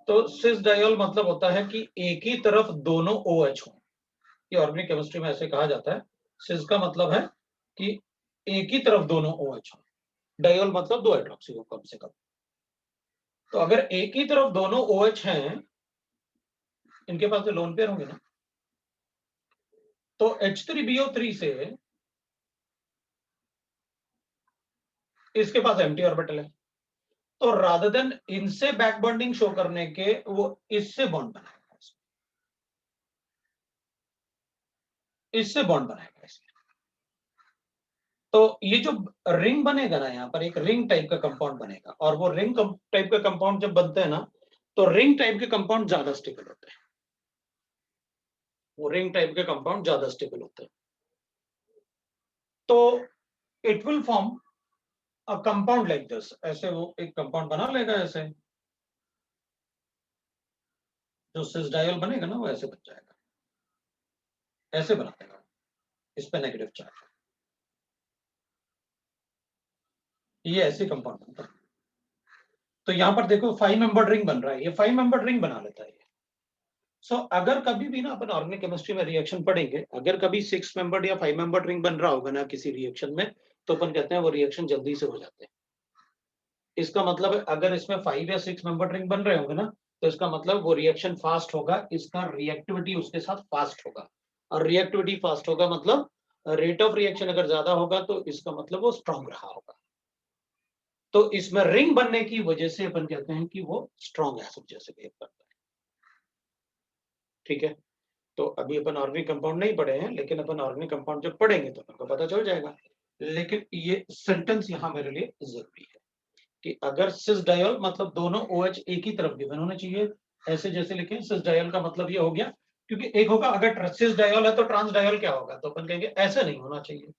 तो सिस डायोल मतलब होता है कि एक ही तरफ दोनों OH हो, ये ऑर्गेनिक केमिस्ट्री में ऐसे कहा जाता है। सिस का मतलब है कि एक ही तरफ दोनों OH हो, डायोल मतलब 2 हाइड्रोक्सी हो कम से कम। तो अगर एक ही तरफ दोनों OH हैं, इनके पास तो लोन पेयर होंगे ना, तो H3BO3 से इसके पास एम्प्टी ऑर्बिटल है, तो रादर देन इनसे बैक बॉन्डिंग शो करने के वो इससे बॉन्ड बनाएगा, इससे बॉन्ड बनाएगा इसमें। तो ये जो रिंग बनेगा ना, यहाँ पर एक रिंग टाइप का कंपाउंड बनेगा, और वो रिंग टाइप का कंपाउंड जब बनते हैं ना, तो रिंग टाइप के कंपाउंड ज्यादा स्टेबल होते हैं, वो रिंग टाइप के कंपाउंड ज्यादा स्टेबल होते हैं। तो it will form a compound like this, ऐसे वो एक कंपाउंड बना लेगा ऐसे, जो सिस डायोल बनेगा ना वो ऐसे बन जाएगा, ऐसे बना देगा, इस पे नेगेटिव चार्ज, ये ऐसे कंपाउंड बनता है। तो यहां पर देखो 5 मेंबर्ड रिंग बन रहा है, ये 5 मेंबर्ड रिंग बना लेता है। सो अगर कभी भी ना अपन ऑर्गेनिक केमिस्ट्री में रिएक्शन पढ़ेंगे, अगर कभी 6 मेंबर्ड या 5 मेंबर्ड रिंग बन रहा होगा ना किसी रिएक्शन में, तो अपन कहते हैं वो रिएक्शन जल्दी से हो जाते हैं। इसका मतलब है अगर इसमें 5 या 6 मेंबर्ड रिंग बन रहे होंगे ना, तो इसका मतलब वो रिएक्शन फास्ट होगा, इसका रिएक्टिविटी उसके साथ फास्ट होगा, और रिएक्टिविटी फास्ट होगा मतलब रेट ऑफ रिएक्शन अगर ज्यादा होगा तो इसका मतलब वो स्ट्रांग रहा होगा। तो इसमें रिंग बनने की वजह से अपन कहते हैं कि वो स्ट्रांग एसिड जैसे बिहेव करता है, ठीक है। तो अभी अपन ऑर्गेनिक कंपाउंड नहीं पढ़े हैं, लेकिन अपन ऑर्गेनिक कंपाउंड जब पढ़ेंगे तो अपन को पता चल जाएगा। लेकिन ये सेंटेंस यहाँ मेरे लिए जरूरी है कि अगर सिस डायोल मतलब दोनों OH एक ही तरफ गिवन होने चाहिए, ऐसे जैसे लिखे सिस डायोल का मतलब ये हो गया, क्योंकि एक होगा अगर सिस डायोल है तो ट्रांस डायोल क्या होगा, तो अपन कहेंगे ऐसे नहीं होना चाहिए,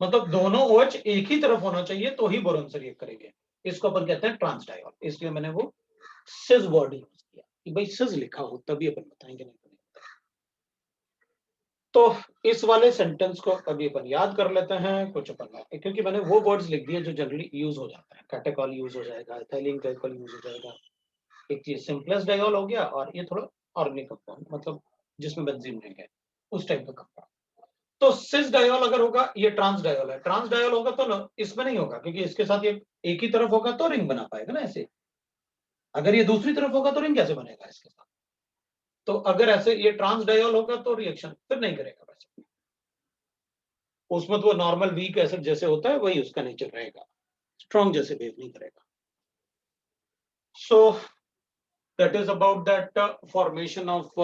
मतलब दोनों OH एक ही तरफ होना चाहिए तो ही बोरॉन से रिएक्ट करेंगे, इसको अपन कहते हैं ट्रांस डायोल। इसलिए मैंने वो सिस वर्ड यूज किया कि भाई सिस लिखा हो तभी अपन बताएंगे, नहीं तो नहीं। तो इस वाले सेंटेंस को अभी अपन याद कर लेते हैं कुछ अपन, क्योंकि मैंने वो वर्ड्स लिख दिए जो जनरली यूज हो जाता है, कैटेकॉल यूज हो जाएगा, एथिलीन ग्लाइकॉल यूज हो जाएगा, एक चीज सिंपलेस्ट डायोल हो गया, और ये थोड़ा ऑर्गेनिक कंपाउंड मतलब जिसमें बेंजीन नहीं है उस टाइप का कंपाउंड। तो सिस डायोल अगर होगा, ये ट्रांस डायोल है, ट्रांस डायोल होगा तो ना इसमें नहीं होगा, क्योंकि इसके साथ ये एक ही तरफ होगा तो रिंग बना पाएगा ना ऐसे, अगर ये दूसरी तरफ होगा तो रिंग कैसे बनेगा इसके साथ। तो अगर ऐसे ये ट्रांस डायोल होगा तो रिएक्शन फिर नहीं करेगा वैसे, उसमें तो वो नॉर्मल वीक एसिड जैसे होता है वही उसका नेचर रहेगा, स्ट्रॉन्ग जैसे बिहेव नहीं करेगा। So that is about that formation of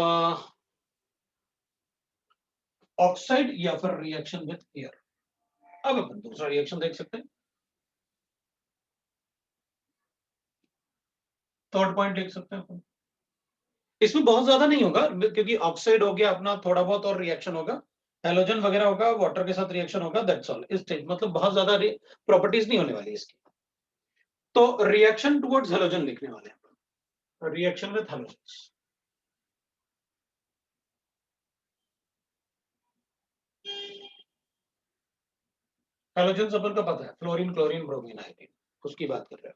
oxide या फिर रिएक्शन विद एयर। अब अपन दूसरा रिएक्शन देख सकते हैं, थर्ड पॉइंट देख सकते हैं अपन। इसमें बहुत ज्यादा नहीं होगा क्योंकि ऑक्साइड हो गया अपना, थोड़ा बहुत और रिएक्शन होगा, हेलोजन वगैरह होगा, वाटर के साथ रिएक्शन होगा, दैट्स ऑल। इस स्टेज मतलब बहुत ज्यादा प्रॉपर्टीज नहीं होने वाली इसकी। तो रिएक्शन टुवर्ड्स हेलोजन लिखने वाले हैं, रिएक्शन विद हेलोजन। हेलोजन अपन को पता है, फ्लोरीन, क्लोरीन, ब्रोमीन, आयोडीन, उसकी बात कर रहे हो।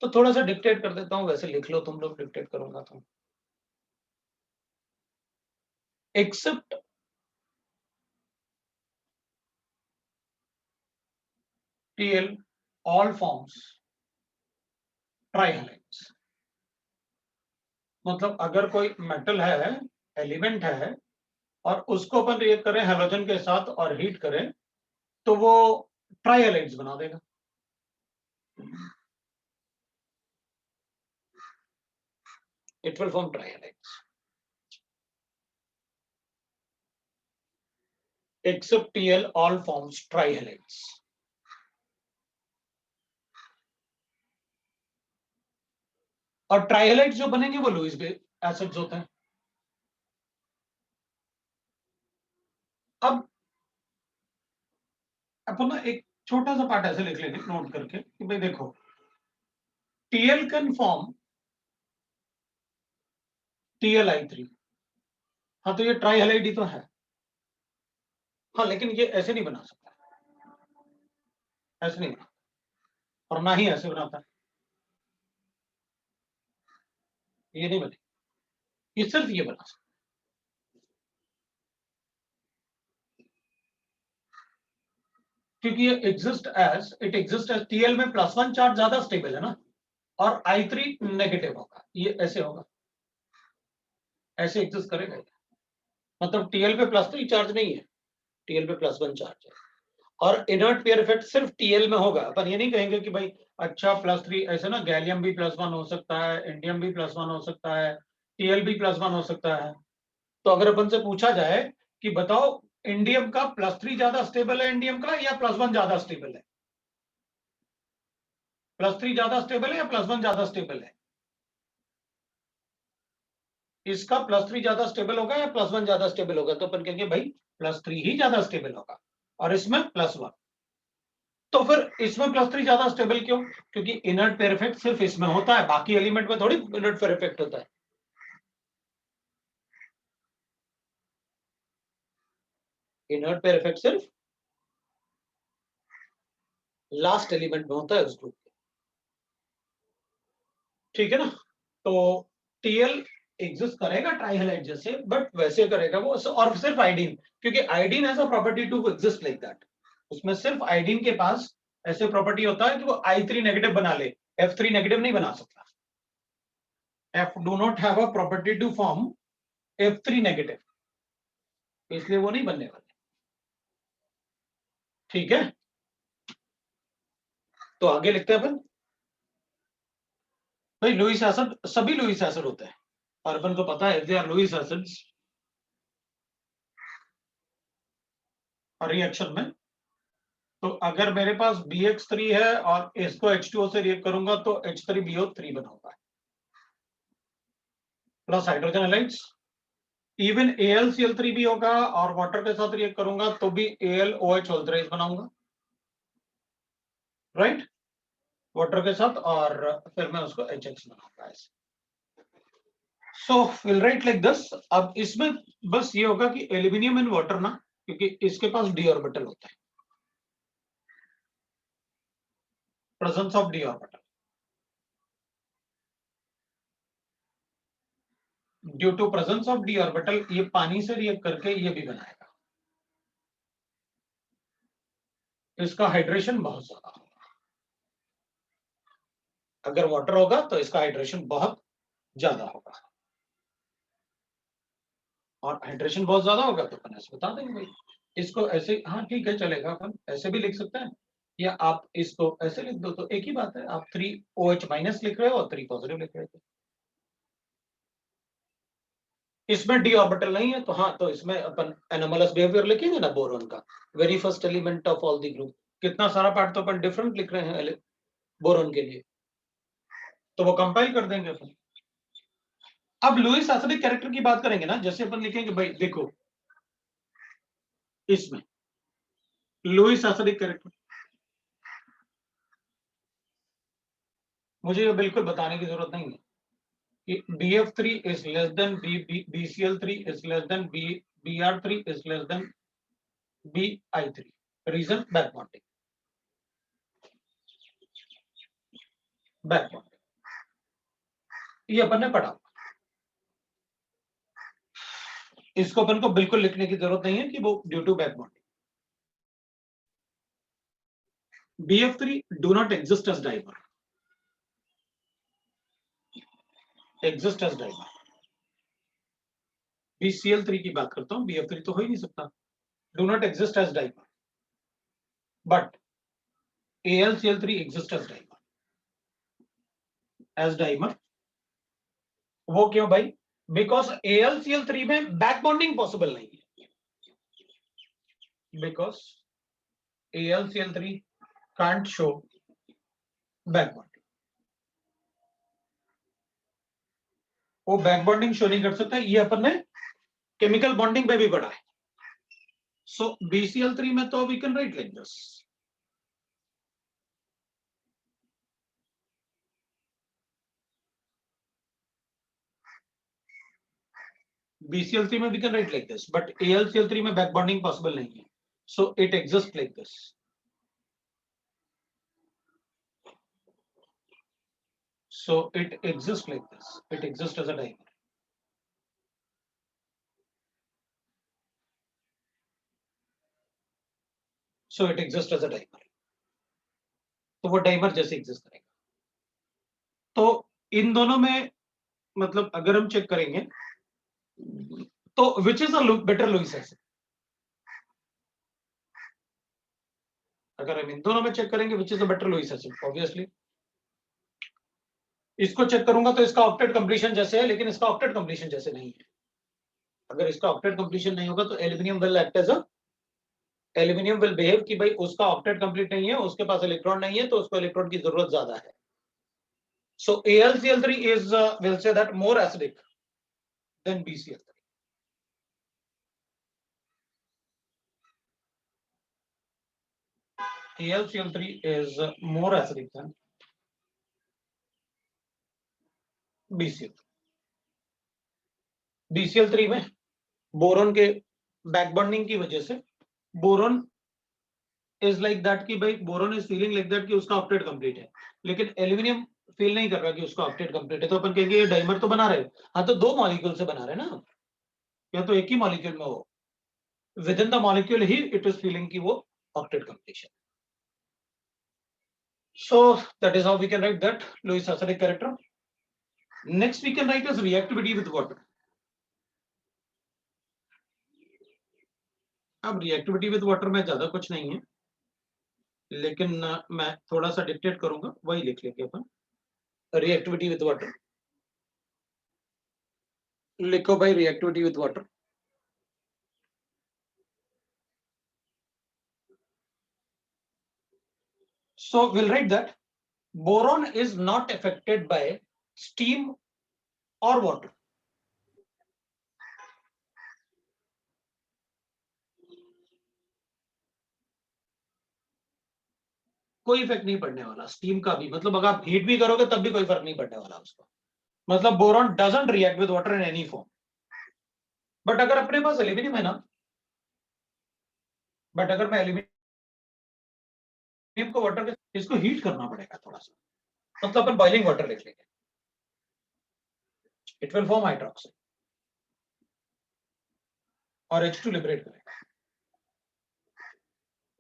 तो थोड़ा सा डिक्टेट कर देता हूं, वैसे लिख लो तुम लोग, डिक्टेट करूंगा तो एक्सेप्ट टीएल ऑल फॉर्म्स ट्राइहैलाइड्स। मतलब अगर कोई मेटल है, एलिमेंट है, और उसको अपन रिएक्ट करें हैलोजन के साथ और हीट करें तो वो ट्राइहैलाइड्स बना देगा। It will form trihalides. Except TL, all forms trihalides. और ट्राइहलाइड्स जो बनेंगे वो लुईस एसिड्स होते हैं। अब अपन ना एक छोटा सा पार्ट ऐसे लिख लेंगे नोट करके कि भाई देखो, TL कैन फॉर्म TLI3। हाँ तो ये ट्राइहलाइड ही तो है। हाँ लेकिन ये ऐसे नहीं बना सकता, ऐसे नहीं बना, और ना ही ऐसे बनाता है, ये नहीं बने, ये सिर्फ ये बना सकता। क्योंकि ये इट एग्जिस्ट एज TL में +1 चार्ज ज्यादा स्टेबल है ना, और I3 नेगेटिव होगा, ये ऐसे होगा, ऐसे एग्जिस्ट करेगा। मतलब TL पे +3 चार्ज नहीं है, TL पे +1 चार्ज है, और इनर्ट पेयर इफेक्ट सिर्फ TL में होगा। अपन ये नहीं कहेंगे कि भाई अच्छा +3, ऐसे ना गैलियम भी +1 हो सकता है, इंडियम भी +1 हो सकता है, TL भी +1 हो सकता है। तो अगर अपन से पूछा जाए कि बताओ इंडियम का +3 ज्यादा स्टेबल है इंडियम का, या +1 ज्यादा स्टेबल है? +3 ज्यादा स्टेबल है या +1 ज्यादा स्टेबल है? इसका +3 ज्यादा स्टेबल होगा या +1 ज्यादा स्टेबल होगा? तो अपन कहेंगे भाई +3 ही ज्यादा स्टेबल होगा, और इसमें +1। तो फिर इसमें +3 ज्यादा स्टेबल क्यों? क्योंकि इनर्ट पेयर इफेक्ट सिर्फ इसमें होता है, बाकी एलिमेंट में थोड़ी इनर्ट पेयर इफेक्ट होता है। इनर्ट पेयर इफेक्ट सिर्फ लास्ट एलिमेंट में होता है उस ग्रुप के, ठीक है ना? तो टीएल एग्जिस्ट करेगा ट्राइहैलाइड जैसे, बट वैसे करेगा वो, और सिर्फ आइडीन, क्योंकि iodine has a property to exist like that. उसमें सिर्फ आइडीन के पास ऐसे प्रॉपर्टी होता है कि वो I3 नेगेटिव बना ले, F3 नेगेटिव नहीं बना सकता। F do not have a property to form F3 negative, इसलिए वो नहीं बनने वाले, ठीक है? तो आगे लिखते हैं अपन। भाई लुईस एसिड, सभी लुईस एसिड होते हैं, और अपन को पता है they are Lewis acids reaction में। तो अगर मेरे पास BX3 है और इसको H2O से रिएक्ट करूंगा तो H3BO3 बनाऊंगा, plus hydrogen halides. Even AlCl3 भी होगा, और वाटर के साथ रिएक्ट करूंगा तो भी AlOH बनाऊंगा, राइट? वाटर के साथ, और फिर मैं उसको HX बनाऊंगा ऐसे। सो विल राइट लाइक दिस। अब इसमें बस ये होगा कि एल्यूमिनियम इन वाटर ना, क्योंकि इसके पास d ऑर्बिटल होता है, presence of d orbital, due to presence of d orbital ये पानी से रिएक्ट करके ये भी बनाएगा। इसका हाइड्रेशन बहुत ज्यादा होगा, अगर वाटर होगा तो इसका हाइड्रेशन बहुत ज्यादा होगा, और हाइड्रेशन बहुत ज्यादा होगा तो अपन ऐसे बता देंगे भाई इसको ऐसे। हाँ ठीक है, चलेगा, अपन ऐसे भी लिख सकते हैं, या आप इसको ऐसे लिख दो तो एक ही बात है। आप 3OH- लिख रहे हो और 3 पॉजिटिव लिख रहे थे, इसमें d ऑर्बिटल नहीं है, तो हाँ, तो इसमें अपन एनोमलस बिहेवियर लिखेंगे ना बोरॉन का, very first element of all the group. कितना सारा पार्ट तो अपन डिफरेंट लिख रहे हैं बोरॉन के लिए, तो वो कंपाइल कर देंगे अपन। अब लुईस एसिडिक कैरेक्टर की बात करेंगे ना, जैसे अपन लिखेंगे भाई देखो इसमें लुईस एसिडिक कैरेक्टर, मुझे ये बिल्कुल बताने की जरूरत नहीं है कि BF3 is less than BCl3 is less than BR3 is less than BI3। Reason back bonding. Back bonding, ये अपन ने पढ़ा। इसको अपन को बिल्कुल लिखने की जरूरत नहीं है कि वो due to back bonding. BF3 do not exist as dimer, exist as dimer. BCl3 की बात करता हूं, BF3 तो हो ही नहीं सकता, do not exist as dimer, but AlCl3 exist as dimer, as dimer. वो क्यों भाई? बिकॉज AlCl3 में बैक बॉन्डिंग पॉसिबल नहीं है, because AlCl3 can't show back bonding, वो बैक बॉन्डिंग शो नहीं कर सकता। ये अपन ने केमिकल बॉन्डिंग पे भी पढ़ा है। सो BCl3 में तो we can write like this, BCl3 में we can write like this, but AlCl3 में बैक बॉन्डिंग पॉसिबल नहीं है, so it exist like this. So it exists like this. It exists as a dimer. So it exists as a dimer. तो वो dimer जैसे exist करेगा। तो इन दोनों में मतलब अगर हम चेक करेंगे तो which is a better Lewis acid, अगर हम इन दोनों में चेक करेंगे which is a better Lewis acid, obviously इसको चेक करूंगा तो इसका ऑक्टेट कंप्लीशन जैसे है, लेकिन इसका ऑक्टेट कंप्लीशन जैसे नहीं है। अगर इसका ऑक्टेट कंप्लीशन नहीं होगा तो aluminium will act as a, aluminium will behave कि भाई उसका ऑक्टेट कंप्लीट नहीं है, उसके पास इलेक्ट्रॉन नहीं है, तो उसको इलेक्ट्रॉन की जरूरत ज्यादा है। So AlCl3 is we'll say that more acidic than BCl3. AlCl3 is more acidic than BCl3. BCl3 में बोरॉन के बैक बॉन्डिंग की वजह से बोरॉन इज लाइक दैट कि भाई boron is feeling like that कि उसका ऑक्टेट कंप्लीट है, लेकिन एल्यूमिनियम फील नहीं कर रहा कि उसका ऑक्टेट कंप्लीट है। तो अपन कहेंगे ये डाइमर तो बना रहे, हाँ तो दो मॉलिक्यूल से बना रहे ना, या तो एक ही मॉलिक्यूल में हो, with in the molecule he it is feeling कि वो octet completion. So that is how we can write that Lewis acidic character. Next we can write as reactivity with water. अब reactivity with water में ज्यादा कुछ नहीं है, लेकिन मैं थोड़ा सा डिक्टेट करूंगा, वही लिख लेंगे अपन। reactivity with water, लिखो भाई reactivity with water। So we'll write that boron is not affected by steam or water. कोई इफेक्ट नहीं पड़ने वाला स्टीम का भी, मतलब अगर आप हीट भी करोगे तब भी कोई फर्क नहीं पड़ने वाला उसको, मतलब boron doesn't react with water in any form. But अगर अपने पास एल्यूमिनियम है ना, बट अगर मैं एल्यूमिनियम को वाटर के, इसको हीट करना पड़ेगा थोड़ा सा, मतलब अपन बॉइलिंग वाटर लिख लेंगे, इट विल फॉर्म हाइड्रोक्साइड और H2 लिबरेट करेगा,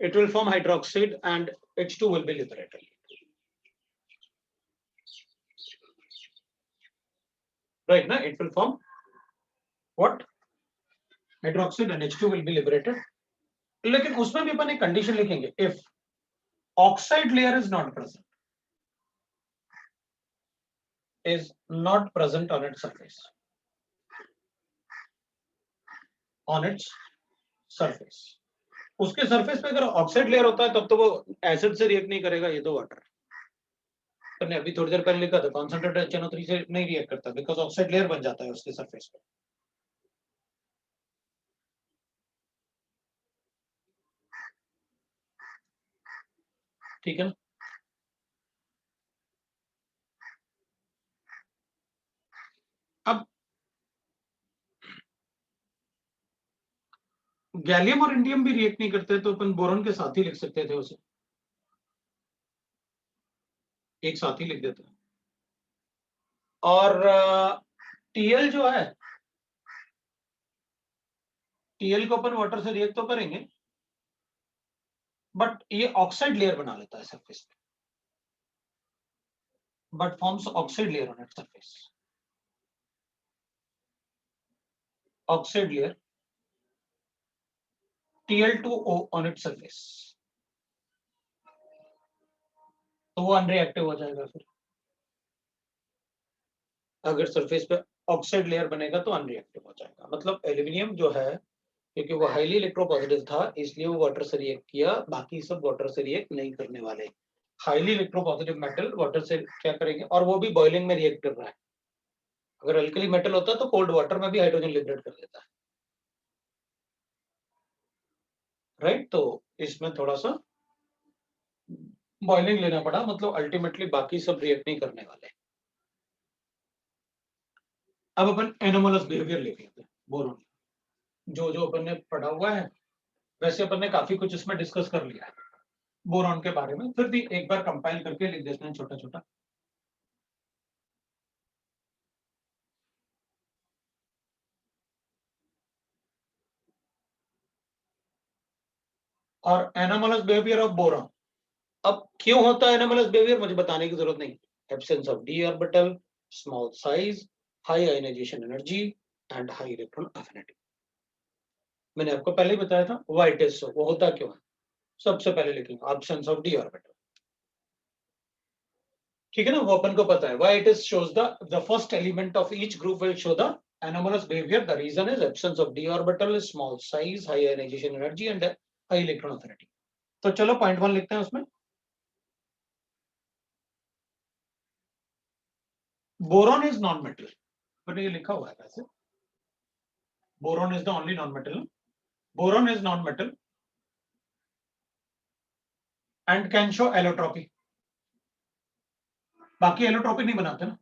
it will form hydroxide and H2 will be liberated. Right, na? It will form what? Hydroxide and H2 will be liberated. लेकिन उसमें भी अपन एक कंडीशन लिखेंगे, if oxide layer is not present on its surface, on its surface, उसके surface पे अगर oxide layer होता है तब तो वो एसिड से रिएक्ट नहीं करेगा, ये तो वाटर। ने अभी थोड़ी देर पहले लिखा था कॉन्सेंट्रेटेड HNO3 से नहीं रिएक्ट करता, बिकॉज ऑक्साइड लेयर बन जाता है उसके सरफेस पे। ठीक है ना? अब गैलियम और इंडियम भी रिएक्ट नहीं करते, तो अपन बोरॉन के साथ ही लिख सकते थे उसे। एक साथ ही लिख देते हैं। और टीएल जो है, टीएल को अपन वाटर से रिएक्ट तो करेंगे, बट ये ऑक्साइड लेयर बना लेता है सरफेस पे, but forms oxide layer on its surface, oxide layer Tl2O on its surface, तो वो अनरिएक्टिव हो जाएगा। फिर अगर सरफेस पे ऑक्साइड लेयर बनेगा तो अनरिएक्टिव हो जाएगा। मतलब एल्यूमिनियम जो है, क्योंकि वो हाईली इलेक्ट्रोपॉजिटिव था इसलिए वो वाटर से रिएक्ट किया, बाकी सब वाटर से रिएक्ट नहीं करने वाले। हाईली इलेक्ट्रोपॉजिटिव मेटल वाटर से क्या करेंगे, और वो भी बॉइलिंग में रिएक्ट कर रहा है। अगर अल्कली मेटल होता तो कोल्ड वाटर में भी हाइड्रोजन लिबरेट कर देता है, राइट। तो इसमें थोड़ा सा बॉइलिंग लेना पड़ा, मतलब अल्टीमेटली बाकी सब रिएक्ट नहीं करने वाले। अब अपन एनोमलस बिहेवियर ले लेते हैं बोरोन। जो अपन ने पढ़ा हुआ है वैसे अपन ने काफी कुछ इसमें डिस्कस कर लिया है बोरॉन के बारे में, फिर भी एक बार कंपाइल करके लिख देते हैं छोटा छोटा। और एनोमलस बिहेवियर ऑफ बोरॉन, अब क्यों होता है एनोमलस बिहेवियर मुझे बताने की जरूरत नहीं। Absence of D orbital, small size, high ionisation energy and high electron affinity. मैंने आपको पहले ही बताया था व्हाई इट इज सो, वो होता क्यों है। सबसे पहले लिखेंगे एब्सेंस ऑफ डी ऑर्बिटल, ठीक है ना, वो अपन को पता है। Why it is shows the first element of each group will show the anomalous behavior. The reason is absence of d orbital, small size, high ionization energy and high electron affinity. तो चलो point 1 लिखते हैं उसमें। Boron is non metal, मैंने ये लिखा हुआ है वैसे। Boron is the only non metal. Boron is non metal and can show allotropy. बाकी एलोट्रॉपी नहीं बनाते ना,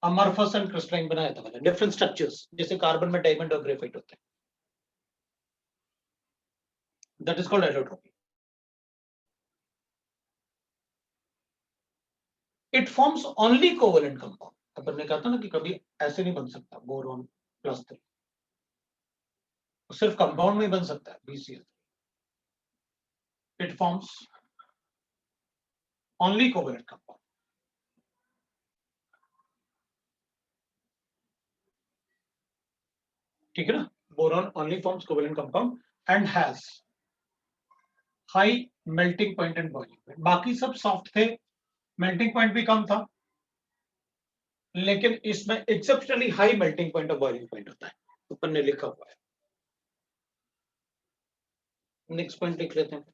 अमॉर्फस एंड क्रिस्टलाइन बनाया था मैंने, डिफरेंट स्ट्रक्चर्स, जैसे कार्बन में डायमंड और ग्रेफाइट होते हैं, that is called allotropy. It forms only covalent compound. अपन ने कहा था ना कि कभी ऐसे नहीं बन सकता बोरॉन प्लस 3, सिर्फ कंपाउंड में बन सकता है BCl। It forms only covalent compound, ठीक है ना। Boron only forms covalent compound and has high melting point and boiling point. बाकी सब सॉफ्ट थे, मेल्टिंग पॉइंट भी कम था, लेकिन इसमें एक्सेप्शनली हाई मेल्टिंग पॉइंट और बॉइलिंग पॉइंट होता है, ऊपर ने लिखा हुआ है। नेक्स्ट पॉइंट लिख लेते हैं।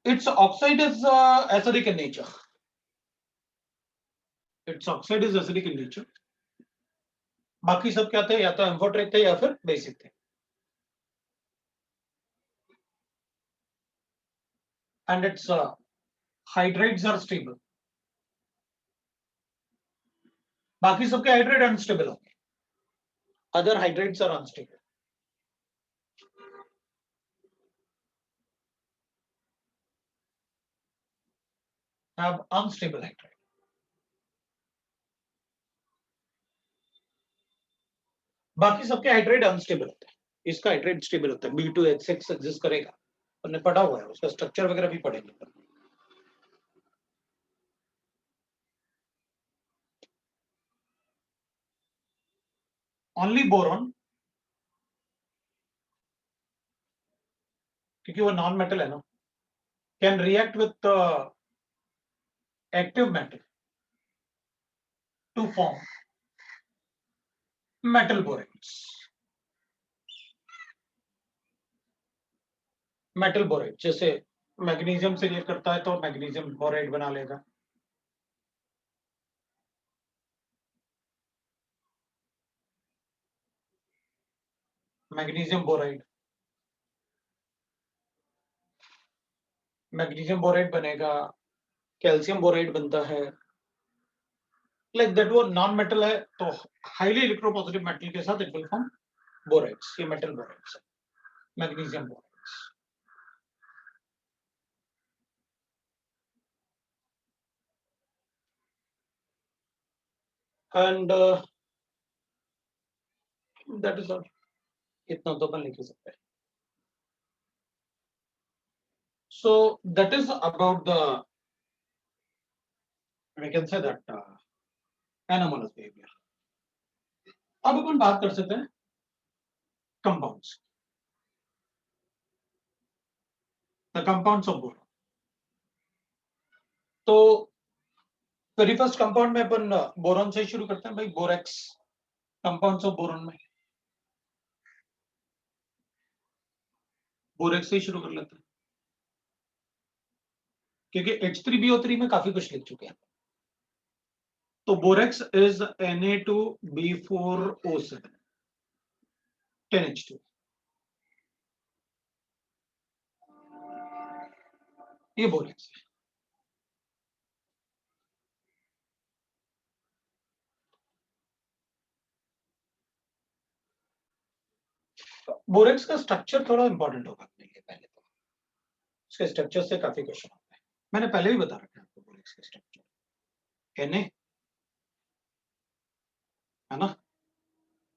Its oxide is acidic in nature. Its oxide is acidic in nature. बाकी सब क्या थे, या तो एम्फोटेरिक थे या फिर बेसिक थे। And its hydrides are stable. बाकी सबके हाइड्राइड अनस्टेबल होंगे, other hydrides are unstable. Have unstable hydride. बाकी सबके हाइड्राइड अनस्टेबल होते हैं, इसका हाइड्राइड स्टेबल होता है। B2H6 एग्जिस्ट करेगा, हमने पढ़ा हुआ है, उसका स्ट्रक्चर वगैरह भी पढ़ेंगे। ओनली बोरॉन, क्योंकि वो नॉन मेटल है ना, can react with active metal to form metal borates. Metal borate, जैसे मैग्नीशियम से रिएक्ट करता है तो मैग्नीशियम बोरेट बना लेगा। मैग्नीशियम बोराइड, मैग्नीशियम बोराइड बनेगा, कैल्शियम बोराइड बनता है, लाइक दैट। वो नॉन मेटल है तो हाईली इलेक्ट्रोपॉजिटिव मेटल के साथ इट विल फॉर्म बोराइड्स, ये मेटल बोराइड्स है, magnesium borides. And that is all, इतना तो अपन लिख ही सकते हैं. So that is about the, we can say that anomalous behavior. अब अपन बात कर सकते हैं compounds, the compounds of boron. तो वेरी फर्स्ट कंपाउंड में अपन बोरॉन से शुरू करते हैं भाई. बोरेक्स, कंपाउंड्स ऑफ बोरॉन में बोरेक्स से ही शुरू कर लेते हैं, क्योंकि H3BO3 में काफी कुछ लिख चुके हैं. तो बोरेक्स इज Na2B4O7 10H2. ये बोरेक्स है. बोरेक्स का स्ट्रक्चर थोड़ा इंपॉर्टेंट होगा अपने लिए. पहले तो इसके स्ट्रक्चर से काफी क्वेश्चन होते हैं. मैंने पहले भी बता रखा है आपको बोरेक्स का स्ट्रक्चर. Na है ना,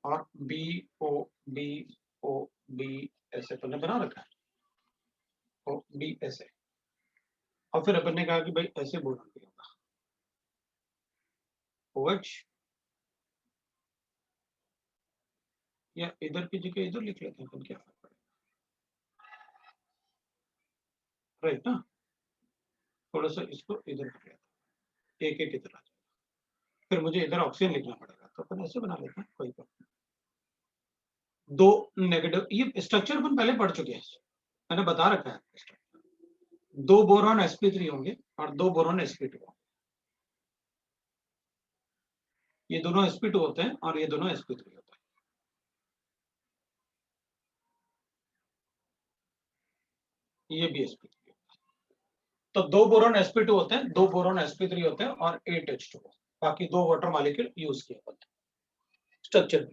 और BOB ऐसे तो ने बना रखा है, OB ऐसे. और फिर अपन ने कहा कि भाई ऐसे बोरॉन भी होगा, OH, या इधर की जगह इधर लिख लेते हैं अपन, क्या फर्क पड़ेगा, राइट ना. थोड़ा सा इसको इधर कर लेते हैं, एक एक इधर आ जाएगा. फिर मुझे इधर ऑक्सीजन लिखना पड़ेगा, तो अपन ऐसे बना लेते हैं, कोई बात नहीं. दो नेगेटिव, ये स्ट्रक्चर अपन पहले पढ़ चुके हैं, मैंने बता रखा है. दो बोरॉन sp3 होंगे और दो बोरॉन sp2 होंगे. ये दोनों sp2 होते हैं और ये दोनों sp3 होते हैं. ये भी sp3 होता है. तो दो बोरॉन sp2 होते हैं, दो बोरॉन sp3 होते हैं और 8H2. बाकी दो वाटर मॉलिक्यूल यूज किए होते हैं स्ट्रक्चर में,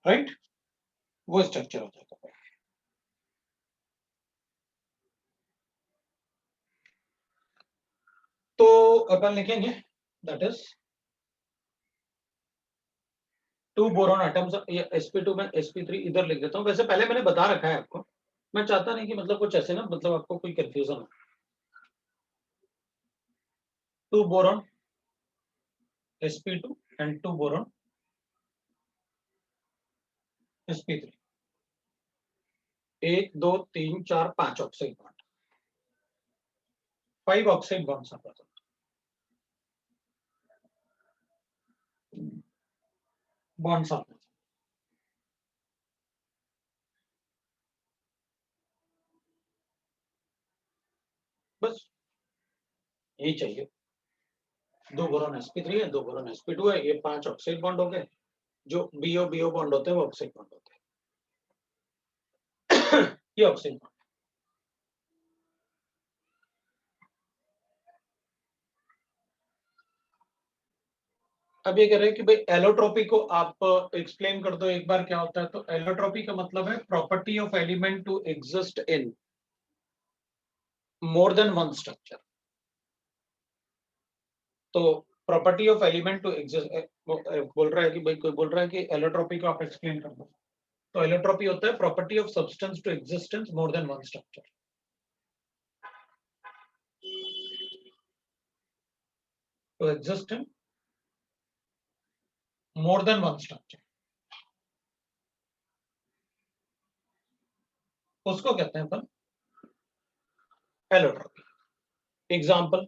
राइट. वो स्ट्रक्चर हो जाएगा. तो अपन लिखेंगे that is two boron atoms. ये sp2 में sp3 इधर लिख देता हूँ. वैसे पहले मैंने बता रखा है आपको, मैं चाहता नहीं कि मतलब कुछ ऐसे ना, मतलब आपको कोई कंफ्यूजन हो. Two boron sp2 and two boron sp3. 1 2 3 4 5 oxide bond, 5 oxide bonds are present. Bonds are present. बस यही चाहिए. दो बोरॉन sp3 है, दो बोरॉन sp2 है, ये 5 ऑक्साइड बॉन्ड हो गए. जो BO बॉन्ड होते हैं वो ऑक्साइड बॉन्ड होते हैं. ये ऑक्साइड बॉन्ड. अब ये कह रहे हैं कि भाई एलोट्रोपी को आप एक्सप्लेन कर दो एक बार क्या होता है. तो एलोट्रोपी का मतलब है property of element to exist in more than one structure. तो property of element to exist बोल रहा है कि भाई, कोई बोल रहा है कि एलोट्रोपी को आप एक्सप्लेन कर दो. तो एलोट्रोपी होता है property of substance to existence more than one structure. To exist in more than one structure, उसको कहते हैं अपन एलोट्रोपी. एग्जांपल,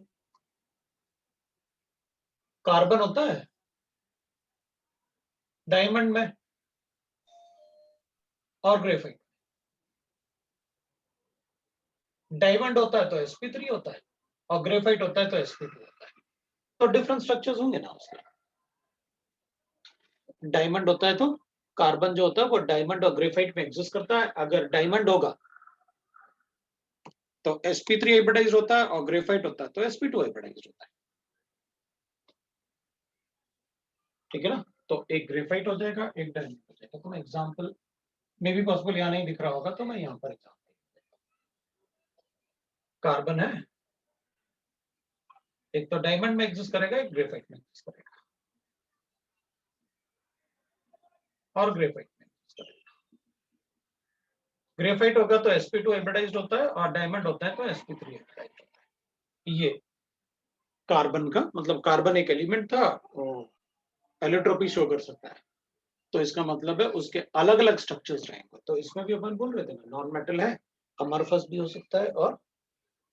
कार्बन होता है डायमंड में और ग्रेफाइट. डायमंड होता है तो sp3 होता है और ग्रेफाइट होता है तो sp2 होता है. तो डिफरेंट स्ट्रक्चर्स होंगे ना उसके. डायमंड होता है तो कार्बन जो होता है वो डायमंड और ग्रेफाइट में एग्जिस्ट करता है. अगर डायमंड होगा तो sp3 हाइब्रिडाइज होता है, और ग्रेफाइट होता है तो sp2 हाइब्रिडाइज होता है. ठीक है ना. तो एक ग्रेफाइट हो जाएगा, एक डायमंड हो जाएगा. तो मैं एग्जांपल मे भी पॉसिबल यहाँ नहीं दिख रहा होगा, तो मैं यहाँ पर एग्जांपल. कार्बन है, एक तो डायमंड में एग्जिस्ट करेगा, एक ग्रेफाइट में एग्जिस्ट करेगा, और ग्रेफाइट में एग्जिस्ट करेगा। ग्रेफाइट होगा तो sp2 हाइब्रिडाइज्ड होता है, और डायमंड होता है तो sp3 हाइब्रिडाइज्ड होता है। ये कार्बन का मतलब कार्बन एक एलिमेंट था, एलोट्रोपी शो कर सकता है, तो इसका मतलब है उसके अलग अलग स्ट्रक्चर्स रहेंगे। तो इसमें भी अपन बोल रहे थे ना, नॉन मेटल है, अमरफस भी हो सकता है और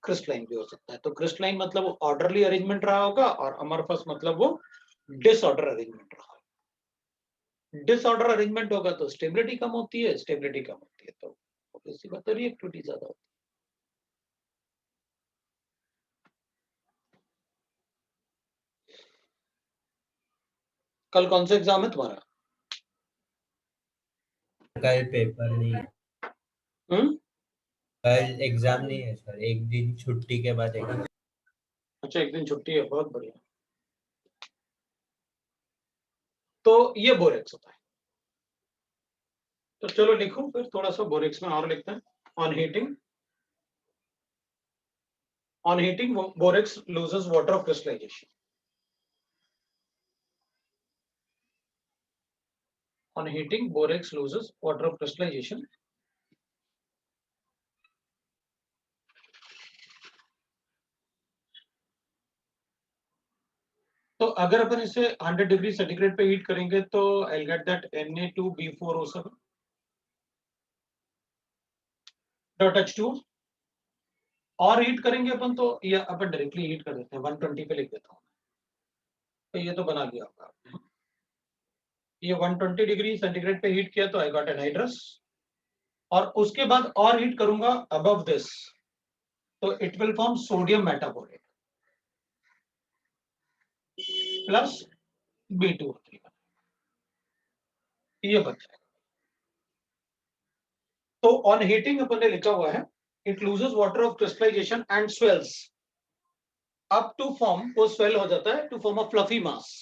क्रिस्टलाइन भी हो सकता है। तो क्रिस्टलाइन मतलब वो ऑर्डरली अरेंजमेंट रहा होगा, और अमरफस मतलब वो डिसऑर्डर अरेंजमेंट रहा होगा। डिसऑर्डर अरेंजमेंट होगा तो स्टेबिलिटी कम होती है, स्टेबिलिटी कम होती है तो इसी बात है, रिएक्टिविटी ज्यादा होती है। कल कौन सा एग्जाम है तुम्हारा? कल पेपर नहीं है, हम्म, कल एग्जाम नहीं है सर, एक दिन छुट्टी के बाद एग्जाम। अच्छा एक दिन छुट्टी है, बहुत बढ़िया। तो ये बोरेक्स होता है। तो चलो लिखो फिर थोड़ा सा बोरेक्स में और लिखते हैं। On heating, borax loses water of crystallization. On heating, borax loses water of crystallization. तो अगर अपन इसे 100 डिग्री सेंटीग्रेड पे हीट करेंगे तो I'll get that Na2B4O7 dot H2। और हीट करेंगे अपन तो ये अपन डायरेक्टली हीट कर देते हैं, 120 पे लिख देता हूँ। तो ये तो बना लिया होगा आपने। ये 120 डिग्री सेंटीग्रेड पे हीट किया तो आई गॉट एनहाइड्रस, और उसके बाद और हीट करूंगा अबव दिस तो it will form sodium metaborate plus B2O3, ये बन जाएगा। तो ऑन हीटिंग अपन ने लिखा हुआ है, it loses water of crystallisation and swells up to form, वो स्वेल हो जाता है to form a fluffy mass.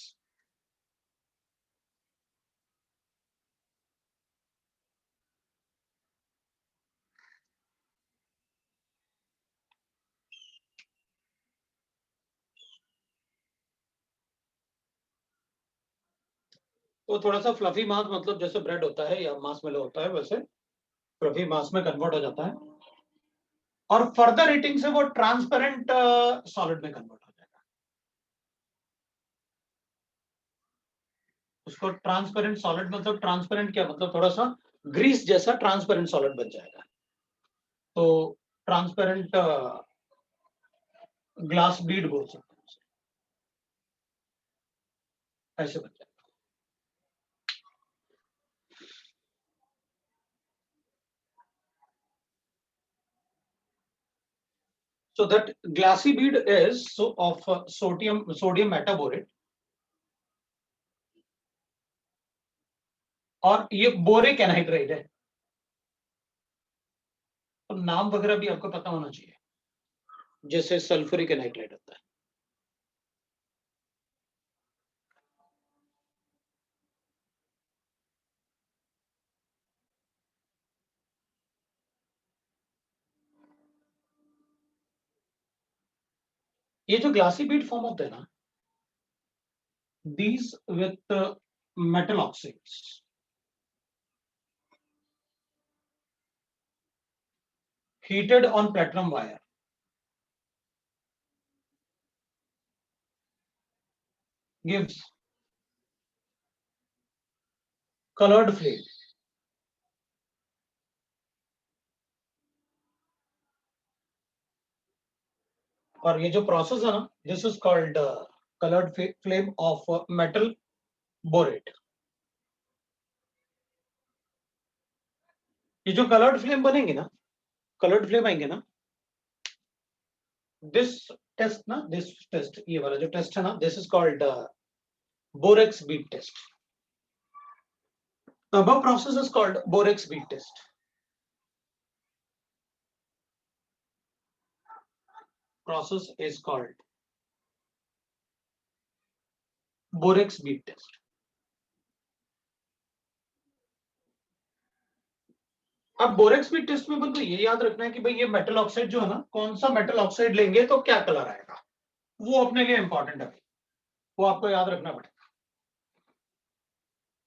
तो थोड़ा सा फ्लफी मास मतलब जैसे ब्रेड होता है या मास मेलो होता है, वैसे फ्लफी मास में कन्वर्ट हो जाता है, और फर्दर हीटिंग से वो ट्रांसपेरेंट सॉलिड में कन्वर्ट हो जाएगा। उसको ट्रांसपेरेंट सॉलिड मतलब ट्रांसपेरेंट क्या मतलब, थोड़ा सा ग्रीस जैसा ट्रांसपेरेंट सॉलिड बन जाएगा। तो ट्रांसपेरेंट ग्लास बीड बोल सकते हैं उसे, ऐसे बन जाएगा। So that glassy bead is so of sodium metaborate, और ये बोरिक एनहाइड्राइड है। तो नाम वगैरह भी आपको पता होना चाहिए, जैसे सल्फ्यूरिक एनहाइड्राइड होता है। ये जो ग्लासी बीड फॉर्म होते हैं ना, these with metal oxides heated on platinum wire gives colored flame। और ये जो प्रोसेस है ना, this is called coloured flame of metal borate. ये जो कलर्ड फ्लेम बनेंगे ना, कलर्ड फ्लेम आएंगे ना, दिस टेस्ट ना, दिस टेस्ट, ये वाला जो टेस्ट है ना, this is called borax bead test. The above process is called borax bead test। Process is called borax bead test। अब बोरेक्स भी टेस्ट में अपन को ये याद रखना है कि भाई ये मेटल ऑक्साइड जो है ना, कौन सा मेटल ऑक्साइड लेंगे तो क्या कलर आएगा, वो अपने लिए इंपॉर्टेंट है, वो आपको याद रखना पड़ेगा।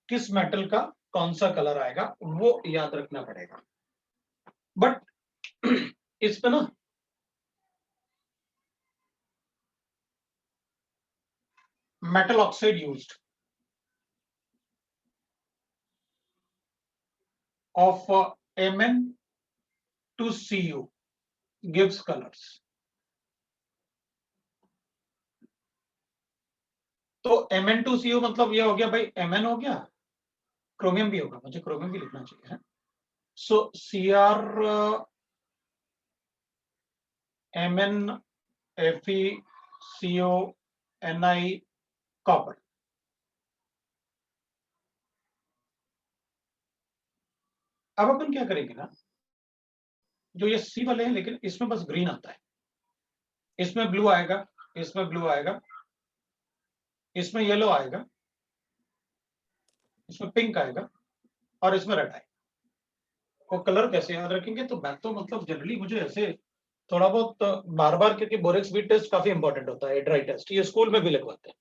किस मेटल का कौन सा कलर आएगा वो याद रखना पड़ेगा। बट इस पे ना metal oxide used of Mn to Cu gives colors. तो Mn to Cu मतलब ये हो गया भाई, Mn हो गया, क्रोमियम भी होगा, मुझे क्रोमियम भी लिखना चाहिए। सो Cr Mn Fe Co Ni copper. अब अपन क्या करेंगे ना, जो ये सी वाले हैं लेकिन इसमें बस ग्रीन आता है, इसमें ब्लू आएगा, इसमें ब्लू आएगा, इसमें येलो आएगा, इसमें पिंक आएगा और इसमें रेड आएगा। वो कलर कैसे याद रखेंगे, तो मैं तो मतलब जनरली मुझे ऐसे थोड़ा बहुत बार बार, क्योंकि बोरेक्स बीट टेस्ट काफी इंपॉर्टेंट होता है, ड्राई टेस्ट, ये स्कूल में भी लगवाते हैं।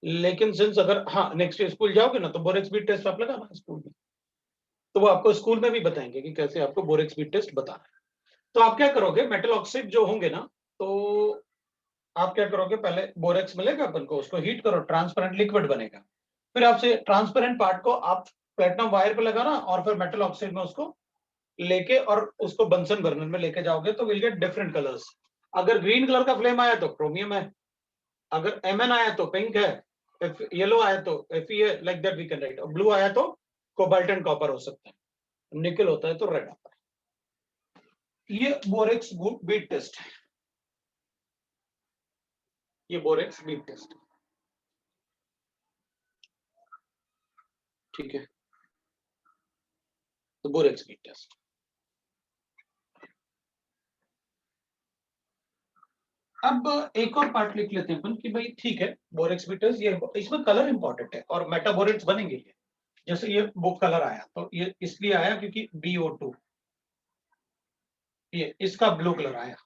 लेकिन सिंस अगर हाँ नेक्स्ट स्कूल जाओगे ना तो बोरेक्स बीट टेस्ट आप लगाना स्कूल में, तो वो आपको स्कूल में भी बताएंगे कि कैसे आपको बोरेक्स बीट टेस्ट बताना है। तो आप क्या करोगे, मेटल ऑक्साइड जो होंगे ना, तो आप क्या करोगे, पहले बोरेक्स मिलेगा अपन को, उसको हीट करो, ट्रांसपेरेंट लिक्विड बनेगा, फिर आपसे ट्रांसपेरेंट पार्ट को आप प्लेटिनम वायर पे लगाना और फिर मेटल ऑक्साइड में उसको लेके और उसको बंसन बर्नर में लेके जाओगे तो विल गेट डिफरेंट कलर्स। अगर ग्रीन कलर का फ्लेम आया तो क्रोमियम है, अगर Mn आया तो पिंक है, येलो आया तो Fe है, like that we can write, और ब्लू आया तो कोबाल्ट एंड कॉपर हो सकता है, निकल होता है तो रेड आता है। ये बोरेक्स बीट टेस्ट है, ये बोरेक्स बीट टेस्ट, ठीक है, तो बोरेक्स बीट टेस्ट। अब एक और पार्ट लिख लेते हैं अपन कि भाई ठीक है, बोरेक्स बीट टेस्ट, ये इसमें कलर इंपॉर्टेंट है और मेटाबोरेट्स बनेंगे ये, जैसे ये बुक कलर आया तो ये इसलिए आया क्योंकि BO2, ये इसका ब्लू कलर आया,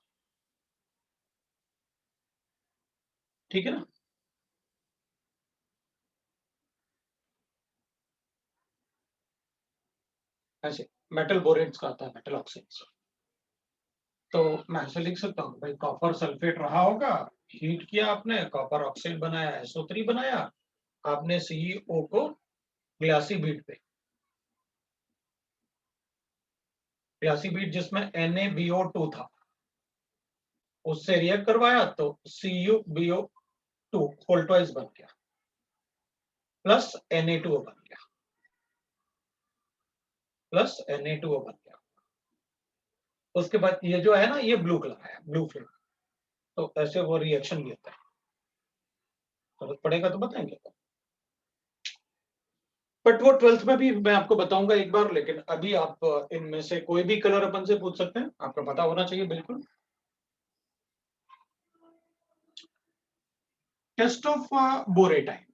ठीक है ना। ऐसे मेटल बोरेट्स का आता है, मेटल ऑक्साइड्स, तो मैं ऐसे लिख सकता हूँ भाई, कॉपर सल्फेट रहा होगा, हीट किया आपने, कॉपर ऑक्साइड बनाया, SO3 बनाया, आपने CEO को ग्लासी बीट पे, ग्लासी बीट जिसमें NaBO2 था उससे रिएक्ट करवाया तो CuBO2 होल्टवाइज बन गया प्लस Na2O बन गया, प्लस Na2O बन गया। उसके बाद ये जो है ना, ये ब्लू कलर है, ब्लू फ्लेम, तो ऐसे वो रिएक्शन भी होता है, जरूरत पड़ेगा तो बताएंगे। बट वो 12th में भी मैं आपको बताऊंगा एक बार, लेकिन अभी आप इनमें से कोई भी कलर अपन से पूछ सकते हैं, आपको पता होना चाहिए बिल्कुल। टेस्ट ऑफ बोरेटाइन,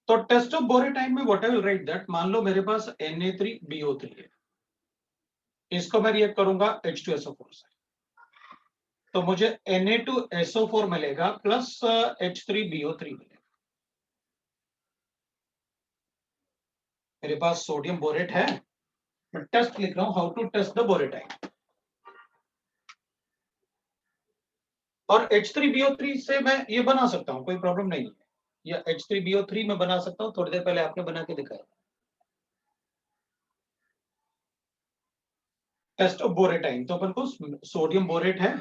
तो टेस्ट ऑफ बोरेटाइन में what I will write that, मान लो मेरे पास Na3BO3 है, इसको मैं रिएक्ट करूंगा H2SO4 से, तो मुझे Na2SO4 मिलेगा प्लस H3BO3 मिलेगा। मेरे पास सोडियम बोरेट है, मैं टेस्ट लिख रहा हूं, हाउ टू टेस्ट द बोरेटाइन, और H3BO3 से मैं ये बना सकता हूं, कोई प्रॉब्लम नहीं है, या H3BO3 में बना सकता हूं, थोड़ी देर पहले आपने बना के दिखाया। टेस्ट ऑफ बोरेटाइन, तो अपन को सोडियम बोरेट है,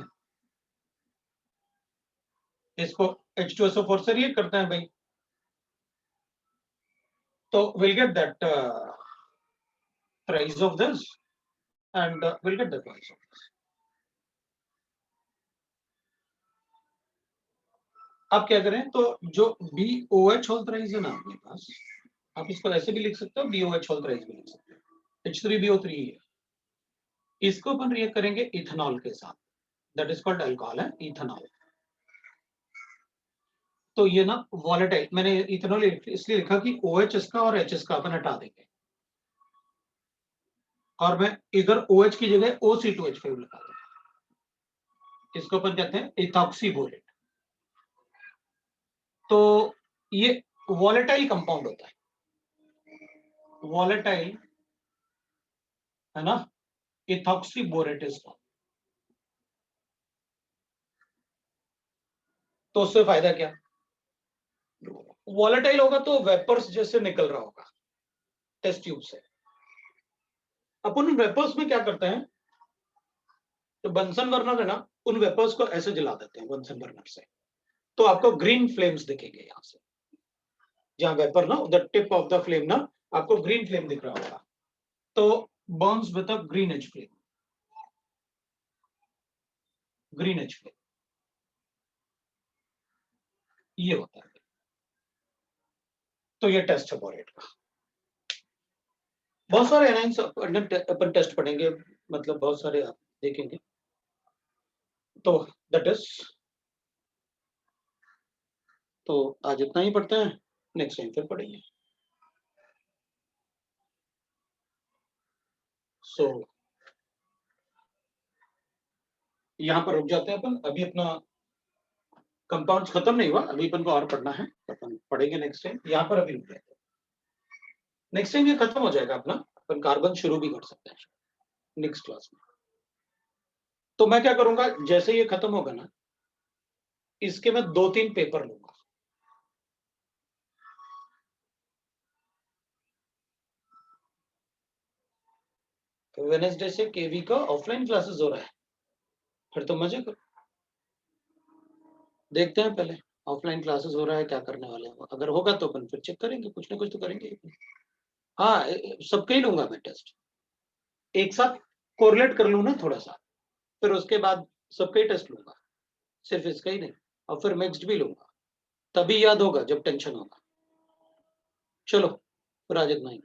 इसको H2SO4 से रिएक्ट करते हैं भाई, तो will get that price of this and will get the price of this. आप क्या करें, तो जो BOH होल थ्राइस है ना अपने पास, आप इसको ऐसे भी लिख सकते हो, BOH होल थ्राइस भी लिख सकते हो, H3BO3 है, इसको अपन रिएक्ट करेंगे इथेनॉल के साथ, दैट इज कॉल्ड अल्कोहल है, इथेनॉल। तो ये ना वॉलेटाइल, मैंने इथेनॉल इसलिए लिखा कि OH इसका और H इसका अपन हटा देंगे, और मैं इधर OH की जगह OC2H5 लगा दूंगा। इसको अपन कहते हैं इथॉक्सी बोरेट। तो ये वॉलेटाइल कंपाउंड होता है, वॉलेटाइल है ना, इथॉक्सी बोरेट इसका। तो उससे फायदा क्या, वॉलेटाइल होगा तो वेपर्स जैसे निकल रहा होगा टेस्ट ट्यूब से। अपन उन वेपर्स में क्या करते हैं, तो बंसन बर्नर है ना, उन वेपर्स को ऐसे जला देते हैं बंसन बर्नर से, तो आपको ग्रीन फ्लेम्स दिखेंगे यहां से, जहां वेपर ना, the tip of the flame ना आपको ग्रीन फ्लेम दिख रहा होगा, तो Burns with a greenish flame, greenish flame ये होता है। तो ये टेस्ट है बोरेट का। बहुत सारे एनाइंस अपन टेस्ट पढ़ेंगे, मतलब बहुत सारे आप देखेंगे। तो दैट इज, तो आज इतना ही पढ़ते हैं, नेक्स्ट टाइम फिर पढ़ेंगे। सो यहाँ पर रुक जाते हैं अपन, अभी अपना कंपाउंड्स खत्म नहीं हुआ, अभी अपन को और पढ़ना है, अपन पढ़ेंगे नेक्स्ट टाइम। यहाँ पर अभी रुक जाते हैं, नेक्स्ट टाइम ये खत्म हो जाएगा अपना, अपन कार्बन शुरू भी कर सकते हैं नेक्स्ट क्लास में। तो मैं क्या करूंगा, जैसे ये खत्म होगा ना, इसके मैं 2-3 पेपर लूंगा। वेडनेसडे से केवी का ऑफलाइन क्लासेस हो रहा है, फिर तो मजे करो। देखते हैं पहले ऑफलाइन क्लासेस हो रहा है, क्या करने वाले हैं, अगर होगा तो अपन फिर चेक करेंगे, कुछ ना कुछ तो करेंगे। हाँ, सबके ही लूंगा मैं टेस्ट, एक साथ कोरिलेट कर लूँ ना थोड़ा सा, फिर उसके बाद सबके ही टेस्ट लूंगा, सिर्फ इसका ही नहीं, और फिर मिक्स्ड भी लूंगा, तभी याद होगा जब टेंशन होगा। चलो फिर आज इतना ही।